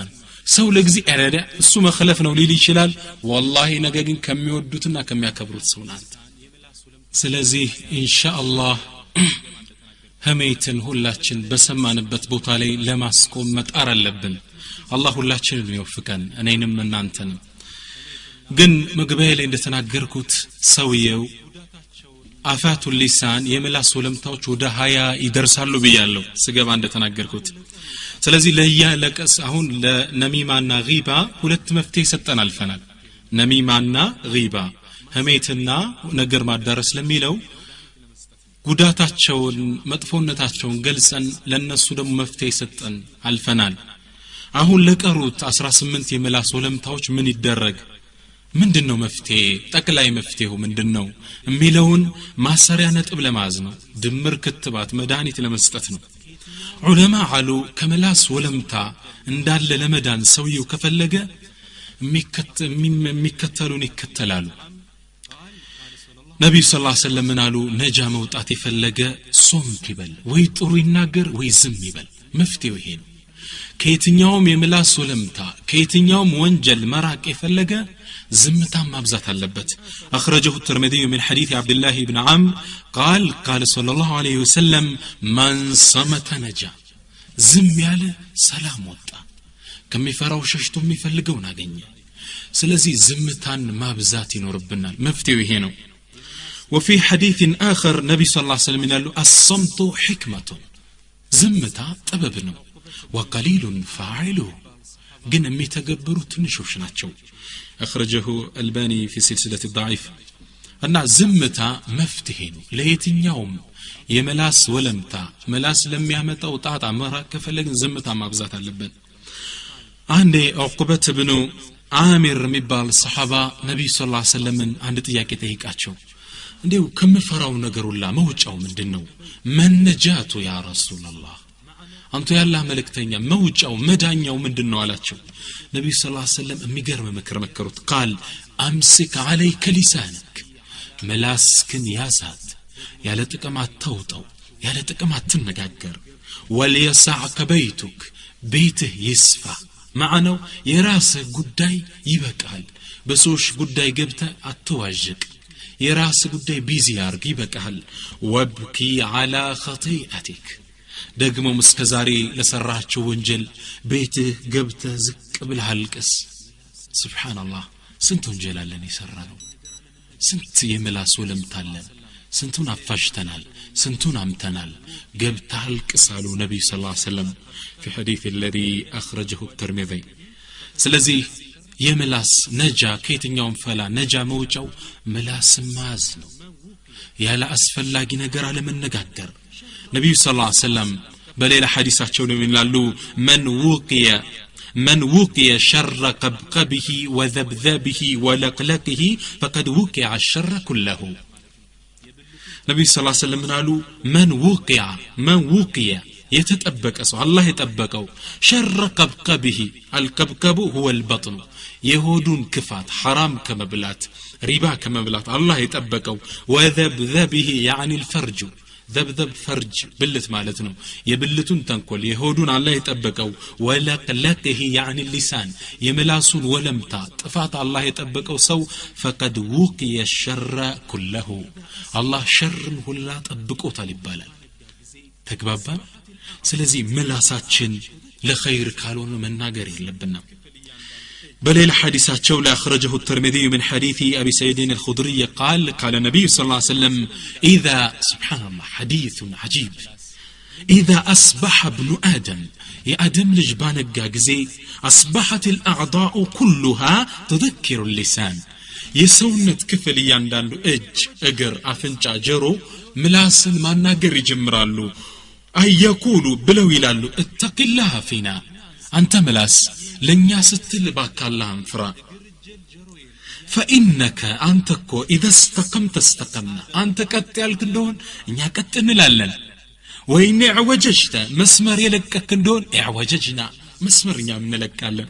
ሰው ለጊዜ አረዳ እሱ መخለፍ ነው ሊል ይችላል والله ነገ ግን ከሚወዱትና ከሚያከብሩት ሰው ናት ስለዚህ ኢንሻአላህ ሀሜትን ሁላችን በሰማንበት ቦታ ላይ ለማስቆም መጣር አለብን አላህ ሁላችንን ይወፍቀን እኔንም እናንተንም ግን መግቢያ ላይ እንደተናገርኩት ሰውየው አፋቱ ሊሳን የምላስ ወለምታዎች ወደ 20 ይደርሳሉ ብያለሁ ስገባ እንደተናገርኩት ስለዚህ ለያለቀስ አሁን ለነሚማና ጊባ ሁለት መፍትሄ ሰጠን አልፈናል ነሚማና ጊባ ሀሜትና ነገር ማዳረስ ለሚለው ጉዳታቸውን መጥፎነታቸውን ገልጸን ለነሱ ደግሞ መፍትሄ ሰጠን አልፈናል አሁን ለቀሩት 18 የምላስ ወለምታዎች ምን ይደረግ ምንድነው መፍትሄ ጠቅላይ መፍትሄው ምንድነው የሚለውን ማሰሪያ ነጥብ ለማዝ ነው ድምር ክትባት መድኃኒት ለመስጠት ነው ዑለማ አሉ ከምላስ ወለምታ እንዳለ ለመዳን ሰውየው ከፈለገ የሚከተሉን ይከተላሉ ነብዩ ሰለላሁ ዐለይሂ ወሰለም አሉ ነጃ መውጣት የፈለገ ሶምት ይበል ወይ ጥሩ ይናገር ወይ ዝም ይበል መፍትሄው ይሄ ነው ከየትኛውም የምላስ ወለምታ ከየትኛውም ወንጀል መራቅ የፈለገ ዝምታን ማብዛት አለበት اخرجه الترمذي من حديث عبد الله بن عمرو قال صلى الله عليه وسلم من صمت نجا ዝም ያለ ሰላም ወጣ ከሚፈራው ሸሽቶ የሚፈልገውን አገኘ ስለዚህ ዝምታን ማብዛት ይኖርብናል መፍትሄው ይሄ ነው وفي حديث آخر نبي صلى الله عليه وسلم قال الصمت حكمة زمتا طبب ነው وقليل فاعله ግን የሚተገብሩት ትንሾች ናቸው اخرجه الباني في سلسلة الضعيف እና ዝምታ መፍትሄ ነው ለየትኛውም የመላስ ወለምታ መላስ ለሚያመጣው ጣጣ መራቅ ከፈለግን ዝምታ ማብዛት አለብን አንዴ ዑቅበት ኢብኑ አሚር የሚባል ሰሃባ ነብዩ ሰለላሁ ዐለይሂ ወሰለም አንድ ጥያቄ ጠይቃቸው እንዴው ከመፈራው ነገሩላ መውጫው ምንድነው መንጃቱ ያ ረሱላህ አንተ ያላህ መልእክተኛ መውጫው መዳኛው ምንድነው አላቸው ነብዩ ሰለላሁ ዐለይሂ ወሰለም የሚገርም ምክር መከሩት ቃል አምስክ عليك لسانك መላስክን ያዛት ያለ ጥቅም አታውጣው ያለ ጥቅም አትነጋገር ወልየሳዕከ በይቱክ ቤትህ ይስፋ ማዕናው የራስህ ጉዳይ ይበቃል በሶሽ ጉዳይ ገብተህ አትዋዥቅ የራስ ጉዳይ ቢዚ ያርግ ይበቃል ወብኪ على خطيئتك ደግሞ እስከዛሬ ለሰራቸው ወንጀል ቤትህ ገብተህ ዝቅ ብለህ አልቅስ ሱብሃንአላህ ስንት ወንጀል አለን የሰራነው ስንት የምላስ ወለምታለን ስንቱን አፋሽተናል ስንቱን አምተናል ገብተህ አልቅስ አሉ ነብዩ ሰለላሁ ዐለይሂ ወሰለም في حديث الذي أخرجه الترمذي ስለዚህ የምላስ ነጃ ከየትኛውም ፈላ ነጃ መውጫው ምላስ ማዝ ነው ያለ አስፈላጊ ነገር አለመነጋገር ነብዩ ሰለላሁ ዐለይሂ ወሰለም በሌላ ሐዲሳቸው ነው ይላሉ من وقي شر قبقبه وذبذبه ولقلقه فقد وقع الشر كله ነብዩ ሰለላሁ ዐለይሂ ወሰለም قالوا من وقي يتطبق سو الله يطبقው شر قبقبه القبقب هو البطن يهودون كفات حرام كمبلات ربا كمبلات الله يطبقው وذبذبه يعني الفرج ذبذب فرج بلت معناتنو يبلتون تنكل يهودون الله يطبقው ولقلقه يعني اللسان يملاسون ولمتا طفات الله يطبقው سو فقد وقي الشر كله الله شر ሁላ ጠብቆታል ይባላል ተግባባን ስለዚህ ምላሳችን ለኸይር ካልሆነ መናገር የለብንም بل حديثاتشو لا أخرجه الترمذي من حديث أبي سعيد الخدري قال النبي صلى الله عليه وسلم إذا سبحان الله حديث عجيب إذا أصبح ابن آدم يا آدم لجبان الجاجزي أصبحت الأعضاء كلها تذكر اللسان يسونت كفل ياندالو أجر أفنجا جرو ملاسن ما ناقر يجمرالو أي يقولوا بلو يلالو اتق الله فينا أنت ملاس لن يستل باك الله انفرا فإنك أنتكو إذا استقمت استقمنا أنت كتالك دون إنيا كتن لالن وإن اعوججت مسمر يلكك دون اعوججنا مسمر من لكالن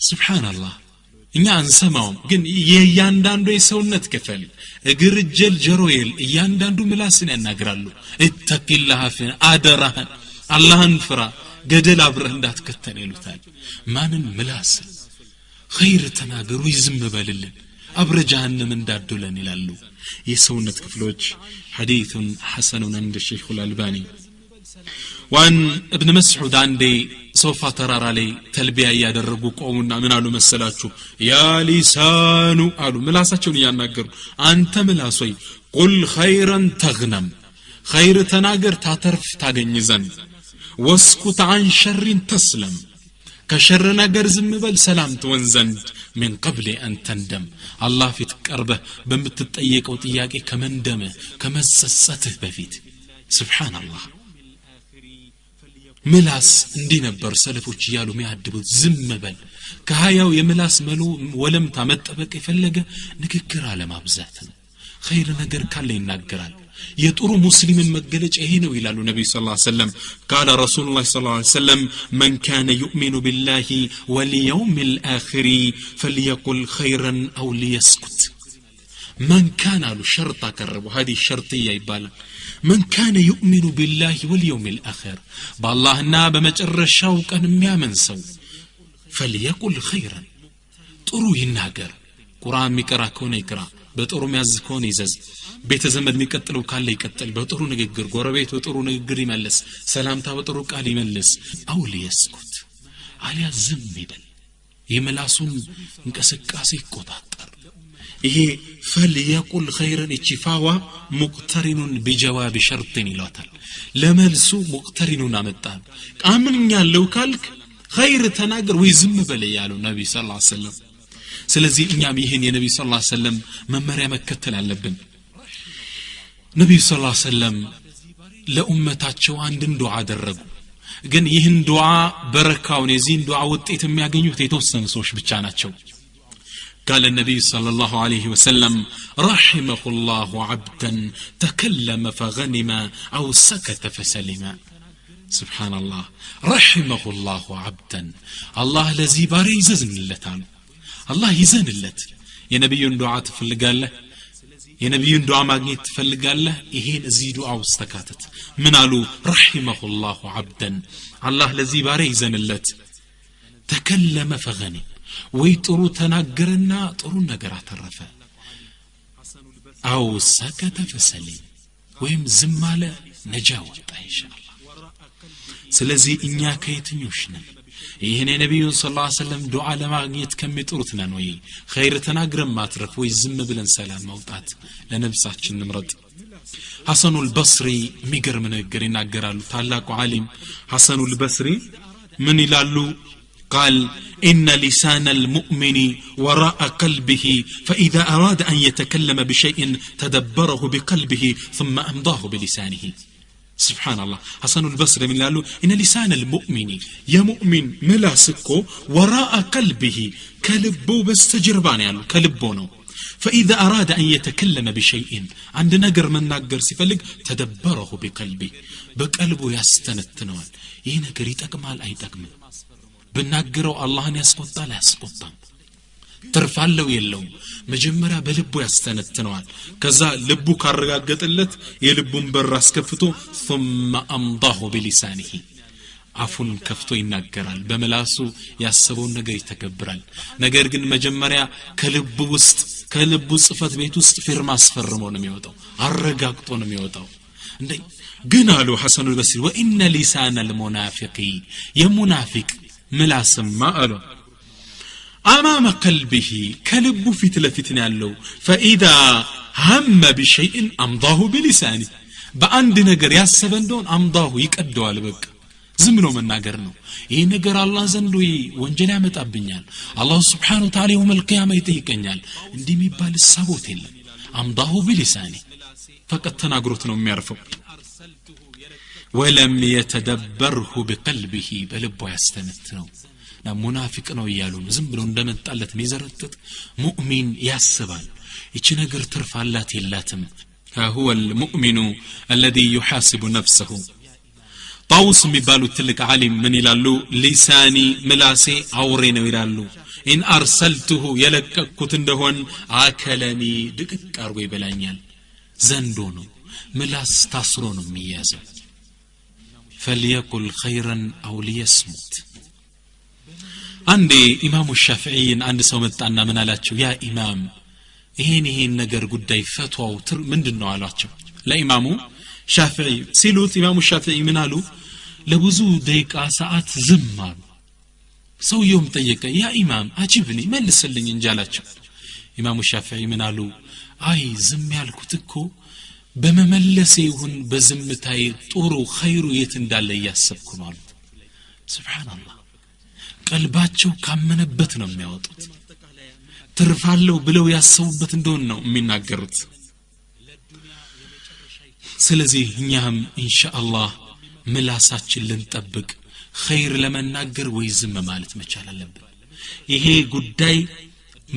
سبحان الله إنيا انسماهم قن يانداندو يسونت كفل اقر الجل جرويل يانداندو ملاسن يناقرالو اتق الله فينا آدرهن الله انفرا ገደል አብረህ እንዳትከተል ይሉታል ማንን ምላስ ኸይር ተናገሩ ይዝም በልልን አብረ ጀሃነም እንዳደለን ይላሉ የሰውነት ክፍሎች حديث حسن عند الشيخ الألباني وان ابن مسعود عندي سوف ترى علي تلبيه ያደረጉ ቆሙና ምን አሉ መሰላችሁ ያ ሊሳኑ አሉ ምላሳቸውን ያናገሩ አንተ ምላሶይ ቁል ኸይራን ተግነም ኸይር ተናገር ታተርፍ ታገኝ ዘንድ واسكت عن شر تسلم كشر نجر زمبل سلامت ونزند من قبل أن تندم الله في تقربه بمتتأيك وطياك كمن دمه كمسسته بفيت سبحان الله ምላስ እንዲህ ነበር ሰለፎች ይያሉ የሚያድቡት ዝም በል ከሃያው የምላስ መሉ ወለምታ መጠበቅ የፈለገ ንግግር አለማብዛት ነው ኸይር ነገር ካለ ይናገራል የጥሩ ሙስሊምን መገለጫ ይሄ ነው ይላሉ ነብዩ ሰለላሁ ዐለይሂ ወሰለም قال رسول الله صلى الله عليه وسلم من كان يؤمن بالله واليوم الآخر فليقل خيرا أو ليسكت من كان له شرط قربوا هذه الشرطيه يبالا من كان يؤمن بالله واليوم الآخر بالله بمجرشاو كان የሚያምን ሰው فليقل خيرا ጥሩ ይናገር ቁርአን የሚቀራ ከሆነ ይቅራ በጥሩ የሚያዝ ከሆነ ይዘዝ ቤተ ዘመድ የሚቀጥለው ካለ ይቀጥል በጥሩ ንግግር ጎረቤት በጥሩ ንግግር ይመልስ ሰላምታ በጥሩ ቃል ይመልስ አው ሊስኩት አሊያ ዝም ይበል የምላሱን እንቅስቃሴ ይቆጣጠር ይሄ فليقل خيرا እቺፋዋ ሙቅተሪኑን بجواب شرط ይሏታል ለመልሱ ሙቅተሪኑን አመጣል አምንኛለሁ ካልክ خير ተናገር ወይ ዝም በል ያሉ ነብዩ ሰለላሁ ዐለይሂ ወሰለም ስለዚህ እኛም ይሄን የነብዩ ሰለላሁ ዐለይሂ ወሰለም መመሪያ መከተል አለብን ነብዩ ሰለላሁ ዐለይሂ ወሰለም ለኡመታቸው አንድን ዱዓ አደረጉ ግን ይህን ዱዓ በረካውን የዚህን ዱዓ ውጤት የሚያገኙት የተወሰኑ ሰዎች ብቻ ናቸው قال النبي صلى الله عليه وسلم رحمه الله عبدا تكلم فغنم أو سكت فسلم سبحان الله رحمه الله عبدا الله الذي باري يزن اللتان الله يزن اللت يا نبي دعاء تفلقاله يا نبي دعاء ماغنيت تفلقاله إهين ازي دعاء واستكاتت من قالوا رحمه الله عبدا الله الذي باري يزن اللت تكلم فغنم ويطرو تناغرنا طرو ነገር አተረፈ አው ሰከተ فسلم ወይም ዝም አለ ነጃ ወጣ ኢንሻአላህ ስለዚህ እኛ ከየትኞች ነን ይሄን ነብዩ ሰለላሁ ዐለይሂ ወሰለም ዱዓ ለማግኘት ከሚጥሩት ነን ወይ ኸይር ተናግረን ማትረፍ ወይ ዝም ብለን ሰላም ማውጣት ለነብሳችን ንምረጥ ሐሰኑል በስሪ የሚገርም ነገር ይናገራሉ ታላቁ ዓሊም ሐሰኑል በስሪ ምን ይላሉ قال إن لسان المؤمن وراء قلبه فإذا أراد أن يتكلم بشيء تدبره بقلبه ثم أمضاه بلسانه سبحان الله حسن البصري من قالوا إن لسان المؤمن يا مؤمن ملاسكو وراء قلبه كلبو بستجربان يعني كلبونه فإذا أراد أن يتكلم بشيء عندنا نقر من نقر سيفلق تدبره بقلبه بقلبه يستنتنوال إيه نقر يتقمال أي تقمال بناغرو اللهن ያስቆጣል ያስቆጣም ተርፋለው የለው መጀመሪያ በልቡ ያስተነትነዋል ከዛ ልቡ ካረጋገጠለት የልቡን በር አስከፍቶ ثم امضاه بلسانه አፉን ከፍቶ ይናገራል በመላሱ ያሰበውን ነገር ይተገብራል ነገር ግን መጀመሪያ ከልቡ ውስጥ ከልቡ ጽፈት ቤት ውስጥ ፊርማ አስፈርሞ ነው የሚወጣው አረጋግጦ ነው የሚወጣው እንዴ ግን አሉ ሐሰኑ البصري وان لسان المنافق يمنافق ملاسما قالوا امام قلبه كلب في تلفتنا ያለው فاذا هم بشيء امضاه بلسانه በአንድ ነገር ያሰበ እንደሆነ امضاه ይቀደዋል በቃ ዝም ብሎ መናገር ነው ይሄ ነገር አላህ ዘንድ ወንጀል ያመጣብኛል አላህ Subhanahu Wa Ta'ala يوم القيامه ይጠይቀኛል እንዲህ የሚባል ሰቦት የለም امضاه بلسانه فقط ተናግሮት ነው የሚያርፈው ولم يتدبره بقلبه بلبو يستنتنو منافق ነው ይያሉ ዝም ብሎ እንደመጣለት ሚዘረጥጥ ሙእሚን ያስባል እቺ ነገር ትርፋላት የላትም هو المؤمن الذي يحاسب نفسه طاووس የሚባሉ ትልቅ ዓሊም ምን ይላሉ ሊሳኒ ምላሴ አውሬ ነው ይላሉ ኢን አርሰልቱሁ የለቀኩት እንደሆን አከለኒ ድቅቅ አርጎ ይበላኛል ዘንዶ ነው ምላስ ታስሮ ነው የሚያዘው فليقل خيرا أو ليصمت عندي إمام الشافعي عند سومتنا من علاتشو يا إمام ይሄን ነገር ጉዳይ ፈትዋው ምንድነው አላቸው ለኢማሙ ሻፊዒ ሲሉት ኢማሙ ሻፊዒ ምን አሉ ለብዙ ደቂቃ ሰዓት ዝም አሉ ሰውየውም ጠየቀ ያ ኢማም አጅብኒ መልስልኝ እንጂ አላቸው ኢማሙ ሻፊዒ ምን አሉ አይ ዝም ያልኩት እኮ በመመለሴ ይሁን በዝምታዬ ጥሩ ኸይሩ የት እንዳለ ያሰብኩ ነው አሉ ሱብሃንአላህ ቀልባቸው ካመነበት ነው የሚያወጡት ትርፋለው ብለው ያሰቡበት እንደሆነ ነው የሚናገሩት ስለዚህ እኛም ኢንሻአላህ ምላሳችን ልንጠብቅ ኸይር ለመናገር ወይ ዝም ማለት መቻል አለብን ይሄ ጉዳይ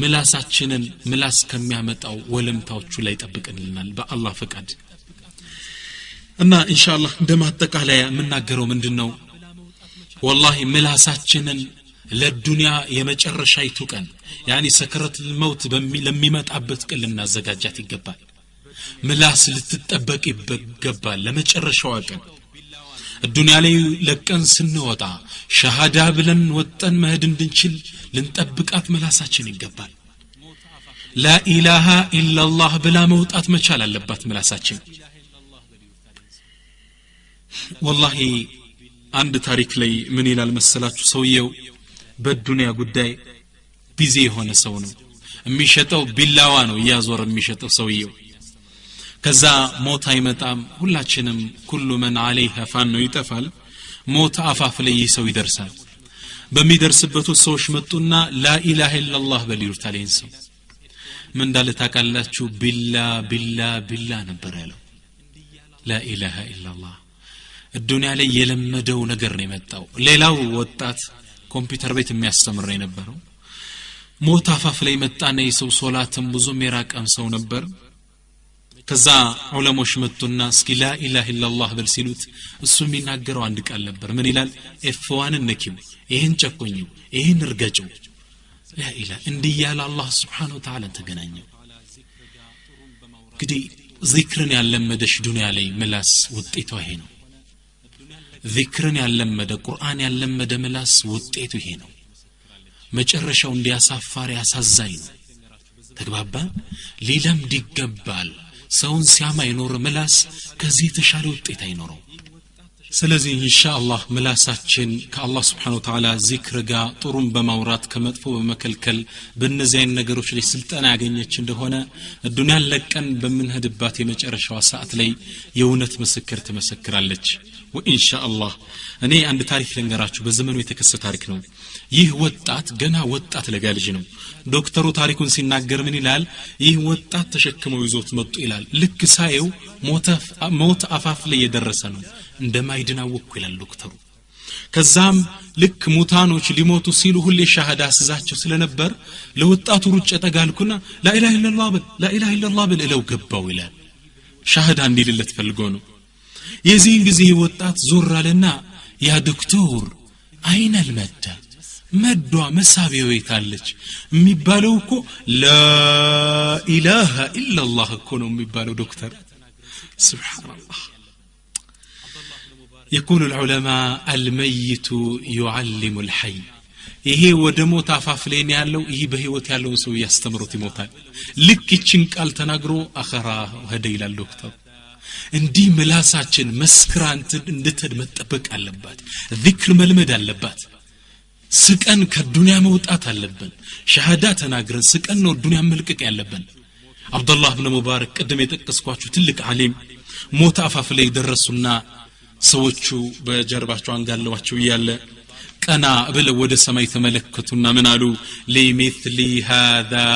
ምላሳችንን ምላስ ከሚያመጣው ወለምታዎቹ ላይ ጠብቀንልናል በአላህ ፈቃድ እና ኢንሻአላህ እንደማጠቃለያ የምናገረው ምንድነው والله ምላሳችንን ለዱንያ የመጨረሻይቱ ቀን ያኒ ሰከረት الموت ለሚመጣበት ቀን ልናዘጋጃት ይገባል ምላስ ልትጠበቅ ይገባል ለመጨረሻው ቀን الدنيا ላይ ለቀን ስንወጣ ሸሃዳ ብለን ወጣን መሄድ እንድንችል ልንጠብቃት ምላሳችን ይገባል لا اله الا الله ብላ መውጣት መቻል አለባት ምላሳችን والله አንድ ታሪክ ላይ ምን ይላል መሰላችሁ ሰውየው በዱንያ ጉዳይ ቢዚ የሆነ ሰው ነው የሚሸጠው ቢላዋ ነው ያዞር የሚሸጠው ሰውየው ከዛ ሞት አይመጣም ሁላችንም ኩሉ መን عليها ፋን ነው ይጠፋል ሞት አፋፍ ላይ ሰው ይደርሳል በሚደርስበት ሰዎች መጡና لا اله الا الله በሊሩታል ይንሰው ምን እንዳለ ታውቃላችሁ ቢላ ነበር ያለው لا اله الا الله الدنيا ላይ የለመደው ነገር ነው የመጣው ሌላው ወጣት ኮምፒውተር ቤት የሚያስተምር የነበረው ሞት አፋፍ ላይ መጣና የሰው ሶላትም ብዙም የራቀም ሰው ነበር ከዛ ዑለሞች መጡና እስኪ ላ ኢላሃ ኢላላህ በል ሲሉት እሱ የሚናገረው አንድ ቃል ነበር ምን ይላል ኤፍዋን ነኪው ይሄን ጨቆኝው ይሄን እርገጨው ላ ኢላሃ እንዲያለ አላህ Subhanahu Wa Ta'ala ተገናኘው እንግዲህ ዚክርን ያለመደሽ ዱንያ ላይ ምላስ ውጤቱ ይሄ ነው ዚክርን ያለመደ ቁርአን ያለመደ ምላስ ውጤቱ ይሄ ነው መጨረሻው እንዲያሳፋር ያሳዛኝ ነው ተግባባ ሊለምድ ይገባል ሰውን ሲያማ ይኖር ምላስ ከዚህ ተሻለ ውጤት አይኖረው ስለዚህ ኢንሻአላህ ምላሳችን ከአላህ Subhanahu Wa Ta'ala ዚክር ጋር ጥሩም በማውራት ከመጥፎ በመከልከል በእነዚህ አይነት ነገሮች ላይ ስልጣን ያገኘች እንደሆነ ዱንያን ለቀን በመንሄድባት የመጨረሻው ሰዓት ላይ የእውነት መስክር ትመሰክራለች ወኢንሻአላህ እኔ አንድ ታሪክ ልንገራችሁ በዘመኑ የተከሰተ ታሪክ ነው ይህ ወጣት ገና ወጣት ለጋ ልጅ ነው ዶክተሩ ታሪኩን ሲናገር ምን ይላል ይህ ወጣት ተሸክመው ይዞት መጡ ይላል ልክ ሳየው ሞት አፋፍ ላይ የደረሰ ነው እንደማይድናወኩ ይላል ዶክተሩ ከዛም ልክ ሙታኖች ሊሞቱ ሲሉ ሁሌ ሻሃዳ አስዛቸው ስለነበር ለወጣቱ ሩጭ ተጋልኩና لا اله الا الله لا اله الا الله ብለው ገባው ይላል ሻሃዳ እንዲልለት ፈልጎ ነው የዚህን ጊዜ ወጣት ዞር አለና ያ ዶክተር አይነ አልመዳ መዷ መሳቢያው ይታለች የሚባለው እኮ لا اله الا الله እኮ ነው የሚባለው ዶክተር سبحان الله يقول العلماء الميت يعلم الحي ይሄ ወደ ሞት አፋፍ ላይ ያለው ይሄ በህይወት ያለው ሰው ያስተምሩት ይሞታል ልክ ይችን ቃል ተናግሮ አኸራ ሄደ ይላል ዶክተር እንዲህ ምላሳችን መስክራንት እንድትድ መጠበቅ አለባት ዚክር መልመድ አለባት ስቀን ከዱንያ መውጣት አለብን ሸሃዳ ተናግረን ስቀን ነው ዱንያ መልቀቅ ያለብን አብዱላህ ኢብኑ ሙባረክ ቀደም የጠቀስኳችሁ ትልቅ ዓሊም ሞት አፋፍ ላይ ደረሱና ሰዎቹ በጀርባቸው አንጋለዋቸው ይያለ ቀና ብለው ወደ ሰማይ ተመለከቱና ምን አሉ ለሚስሊ هذا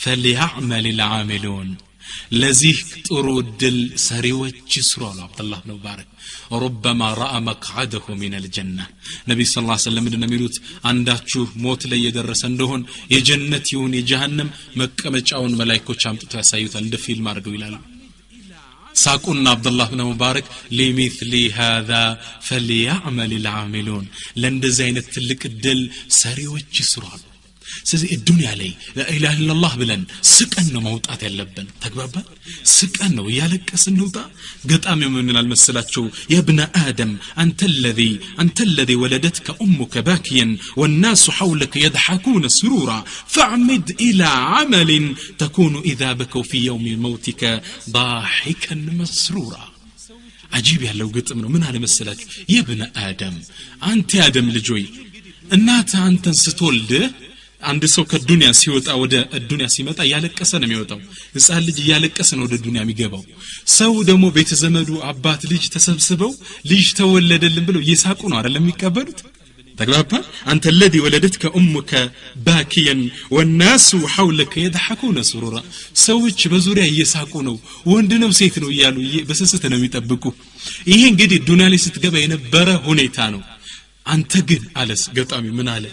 فليعمل العاملون ለዚህ ጥሩ ድል ሰሪዎች ይስሩ አሉ አብዱላህ ኢብኑ ሙባረክ ربما راى مقعده من الجنه ነብዩ ሰለላሁ ዐለይሂ ወሰለም እንደሚሉት አንዳችሁ ሞት ላይ የደረሰ እንደሆን የጀነት ይሁን የጀሃነም መቀመጫውን መላእክቶች አምጥተው ያሳዩታል እንደ ፊልም አድርገው ይላሉ ሳቁና አብዱላህ ኢብኑ ሙባረክ ለሚስሊ هذا فليعمل العاملون ለእንደዚህ አይነት ትልቅ ድል ሰሪዎች ይስሩ ስለዚህ الدنيا ላይ لا اله الا الله ብለን ስቀን ነው መውጣት ያለብን ተግባባ ስቀን ነው ያለቀስን ነው ገጣሚው ምን ይላል መሰላችሁ يا ابن ادم انت الذي ولدتك امك باكيا والناس حولك يضحكون سرورا فاعمد الى عمل تكون اذا بكوا في يوم موتك ضاحكا مسرورا عجيب ያለው ግጥም ነው ምን አለ መሰላችሁ يا ابن ادم አንተ ያደም ልጆይ እናት አንተን ስትወልድ አንድ ሰው ከዱንያ ሲወጣ ወደ ዱንያ ሲመጣ ያለቀሰ ነው የሚወጣው ህፃን ልጅ ያለቀሰ ነው ወደ ዱንያ የሚገባው ሰው ደግሞ ቤተ ዘመዱ አባት ልጅ ተሰብስበው ልጅ ተወለደልን ብለው እየሳቁ ነው አይደል የሚቀበሉት تقبل أنت الذي ولدتك أمك باكيا والناس حولك يضحكون سرورا سويتش بزوريا يسحقونو وندنو سيتنو يالو بس ستنو يطبقوا ይሄን እንግዲህ ዱንያ ላይ ስትገባ የነበረ ሁኔታ ነው አንተ ግን አለስ ገጣሚ ምን አለ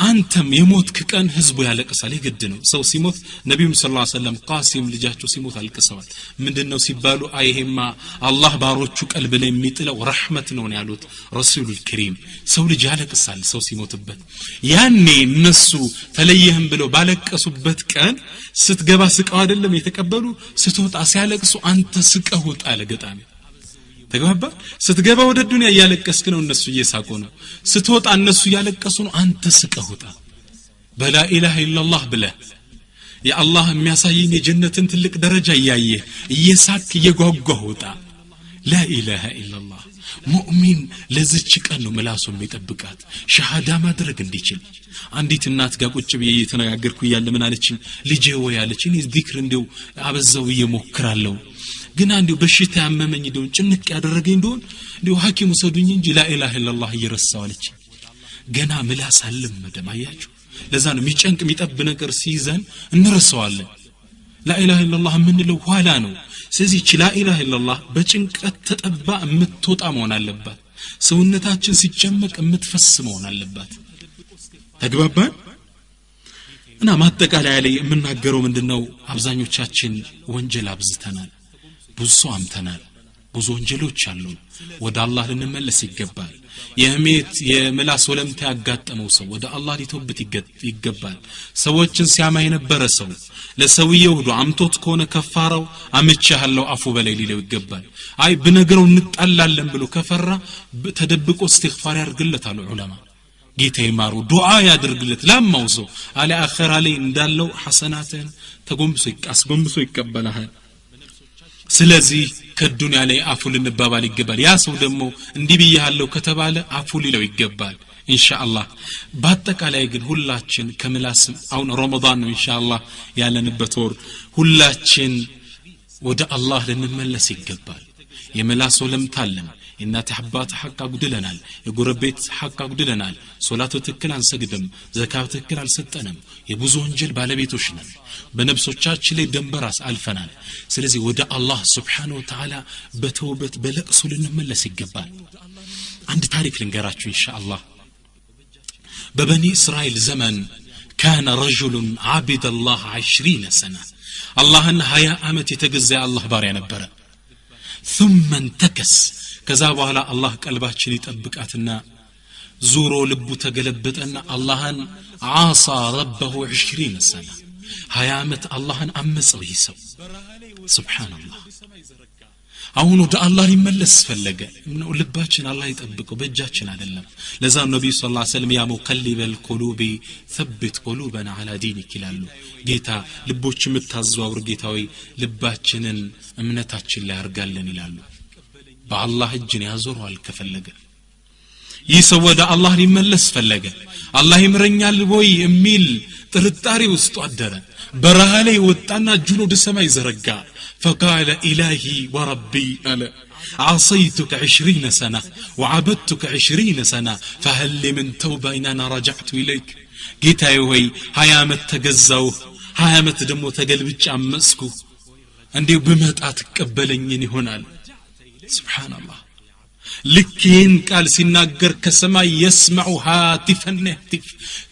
አንተም የሞትክ ቀን ህዝቡ ያለቅሳል ይግድ ነው ሰው ሲሞት ነብዩ ሰለላሁ ዐለይሂ ወሰለም ቃሲም ልጃቸው ሲሞት አልቅሰዋል ምንድነው ሲባሉ አይሄማ አላህ ባሮቹ ቀልብ ላይ የሚጥለው ረህመት ነው ያሉት ረሱሉል ከሪም ሰው ልጅ ያለቅሳል ሰው ሲሞትበት ያኔ እነሱ ተለየህም ብለው ባለቀሱበት ቀን ስትገባ ስቀው አይደለም የተቀበሉ ስትወጣ ሲያለቅሱ አንተ ስቀው ወጣ ለገጣሚ ተግባባ ስትገባ ወደ ዱንያ ያለቀስክ ነው እነሱ እየሳቁ ነው ስትወጣ እነሱ ያለቀሱ ነው አንተ ስቀውጣ በላ ኢላሃ ኢላላህ ብለ ያ አላህ የሚያሳየኝ የጀነትን ትልቅ ደረጃ ያየ እየሳክ እየጓጓውጣ ላ ኢላሃ ኢላላህ ሙእሚን ለዚች ቀን ነው ምላሱ የሚጠብቃት ሸሃዳ ማድረግ እንዲችል አንዲት እናት ጋር ቁጭ ብዬ እየተነጋገርኩ ያለ ምን አለችኝ ልጄ ወይ አለችኝ ዚክር እንደው አበዛው እየሞክራለሁ ግን አንዴው በሽታ ያመመኝ እንደው ጭንቅ ያደረገኝ እንደው ሐኪሙ ሰዱኝ እንጂ ላ ኢላሃ ኢላላህ እየረሳው አለች ገና ምላስ አልለመደም አያችሁ ለዛ ነው የሚጨንቅ የሚጠብ ነገር ሲይዘን እንረሳዋለን ላ ኢላሃ ኢላላህ ምንለው ኋላ ነው ስለዚህ ላ ኢላሃ ኢላላህ በጭንቀት ተጠባ የምትወጣ መሆን አለባት ሰውነታችን ሲጨመቅ የምትፈስ መሆን አለባት ተግባባን እና ማጠቃለያ ላይ የምናገረው ምንድነው አብዛኞቻችን ወንጀል አብዝተናል ብዙ አምተናል ብዙ ወንጀሎች አሉ ወደ አላህ ልንመለስ ይገባል የህሜት የምላስ ወለምታ ያጋጠመው ሰው ወደ አላህ ሊተውበት ይገባል ሰዎችን ሲያማ የነበረ ሰው ለሰውየው ሁሉ አምቶት ከሆነ ከፋራው አመቻለሁ አፉ በላይ ሊለው ይገባል አይ በነገረው እንጣላለን ብሎ ከፈራ ተደብቆ እስትግፋር ያርግለታል ዑለማ ጌታ ይማሩ ዱዓ ያድርግለት ለማውዞ አለ አኺራ ላይ እንዳለው ሐሰናትን ተጎምሶ ይቀበላል ስለዚህ ከዱንያ ላይ አፉ ልንባባል ይገባል ያ ሰው ደግሞ እንዲህ ብያለሁ ከተባለ አፉ ሊለው ይገባል ኢንሻአላህ በአጠቃላይ ግን ሁላችን ከምላስ አሁን ረመዳን ነው ኢንሻአላህ ያለንበት ወር ሁላችን ወደ አላህ ልንመለስ ይገባል የምላስ ወለምታለን እናት አባታ ሐቅ አጉድለናል የጎረቤት ሐቅ አጉድለናል ሶላቱ ትክክል አንሰግድም ዘካት ትክክል አልሰጠንም የብዙ ወንጀል ባለቤቶች ነን በነፍሶቻችን ላይ ደንበራስ አልፈናል ስለዚህ ወደ አላህ Subhanahu Wa Ta'ala በተውበት በለቅሶ ልንመለስ ይገባል አንድ ታሪክ ልንገራችሁ ኢንሻአላህ በበኒ እስራኤል ዘመን كان رجل عبد الله 20 سنة اللهን 20 ዓመት የተገዛ አላህ ባሪያ ነበር ثم انتكس ከዛ በኋላ አላህ ቀልባችን ይጠብቃትና ዙሮ ልቡ ተገለበጠና አላህን ዓሳ ረበሁ 20 سنة 20 ዓመት አላህን አመፀው ይሰው ሱብሃንአላህ አሁን ወደ አላህ ሊመለስ ፈለገ ነው ልባችን አላህ ይጠብቀው በእጃችን አይደለም ለዛ ነብዩ ሰለላሁ ዐለይሂ ወሰለም ያ ሙቀልበል ቁሉቢ ثبت قلوبنا على دينك ይላሉ ጌታ ልቦች የምታዘዋውር ጌታዊ ልባችንን እምነታችን ላይ አርጋለን ይላሉ በአላህ እጅን ያዞረዋል ከፈለገ ይሰው ወደ አላህ ሊመለስ ፈለገ አላህ ይምረኛል ወይ የሚል ጥርጣሬ ውስጥ አደረ በረሃ ላይ ወጣና እጁን ወደ ሰማይ ዘረጋ فقال إلهي وربي أنا عصيتك 20 سنة وعبدتك 20 سنة فهل لي من توبة إن أنا رجعت إليك جيتاي وي هيامت تجزاو هيامت دمو تقلبج عمسكو عندي بمت أتقبلني هنا سبحان الله لكين قال سيناجر كسماء يسمع هاتفا نهتف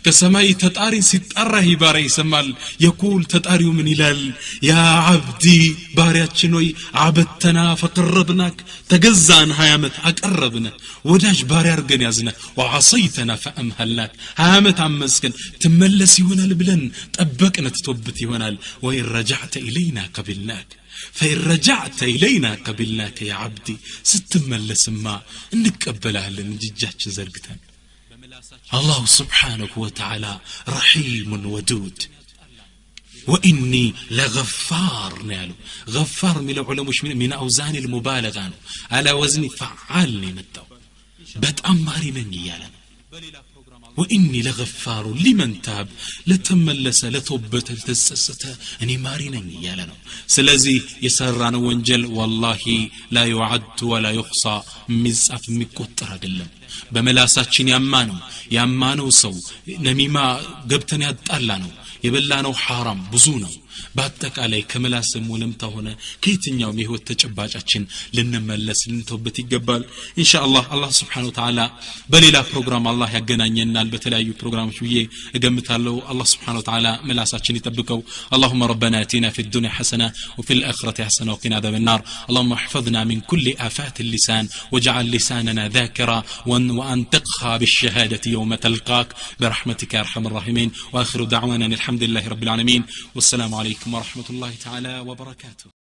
كسماء تطاري سيطره باري يسمال يقول تطاريو من إلال يا عبدي بارياتشنوي عبدتنا فقربناك تجزان هيامت أقربنا وداج باري أرقن يازنا وعصيتنا فأمهلناك هيامت عمسكن تملسي هنا البلن تأبكنا تتوبتي هنا وإن رجعت إلينا قبلناك فإن رجعت إلينا قبلناك يا عبدي ستملس ما نقبلها لنججاج زرقتان الله سبحانه وتعالى رحيم ودود وإني لغفار نالو غفار من العلماء من أوزان المبالغة على وزن فعال متو بتأمري من يالا وإني لغفار لمن تاب لتملس لتوبة لتسسته أني مارينن يالنا سلازي يسران وانجل والله لا يعد ولا يخصى مزعف مكتر አይደለም በመላሳችን ያማነው ሰው ነሚማ ገብተን ያጣላ ነው የበላነው حرام ብዙ ነው በአጠቃላይ ከመላስም ወለምታ ሆነ ከየትኛው የህይወት ተጨባጫችን ልንመለስ ልንተውበት ይገባል ኢንሻአላህ አላህ Subhanahu Wa Ta'ala በሌላ ፕሮግራም አላህ ያገናኘናል በተለያዩ ፕሮግራሞች ብዬ እገምታለሁ አላህ Subhanahu Wa Ta'ala መላሳችን ይጠብቀው اللهم ربنا آتنا في الدنيا حسنة وفي الآخرة حسنة وقنا عذاب النار اللهم احفظنا من كل آفات اللسان واجعل لساننا ذاكرا وأنطقها بالشهادة يوم تلقاك برحمتك يا أرحم الراحمين وآخر دعوانا الحمد لله رب العالمين والسلام عليكم ورحمة الله تعالى وبركاته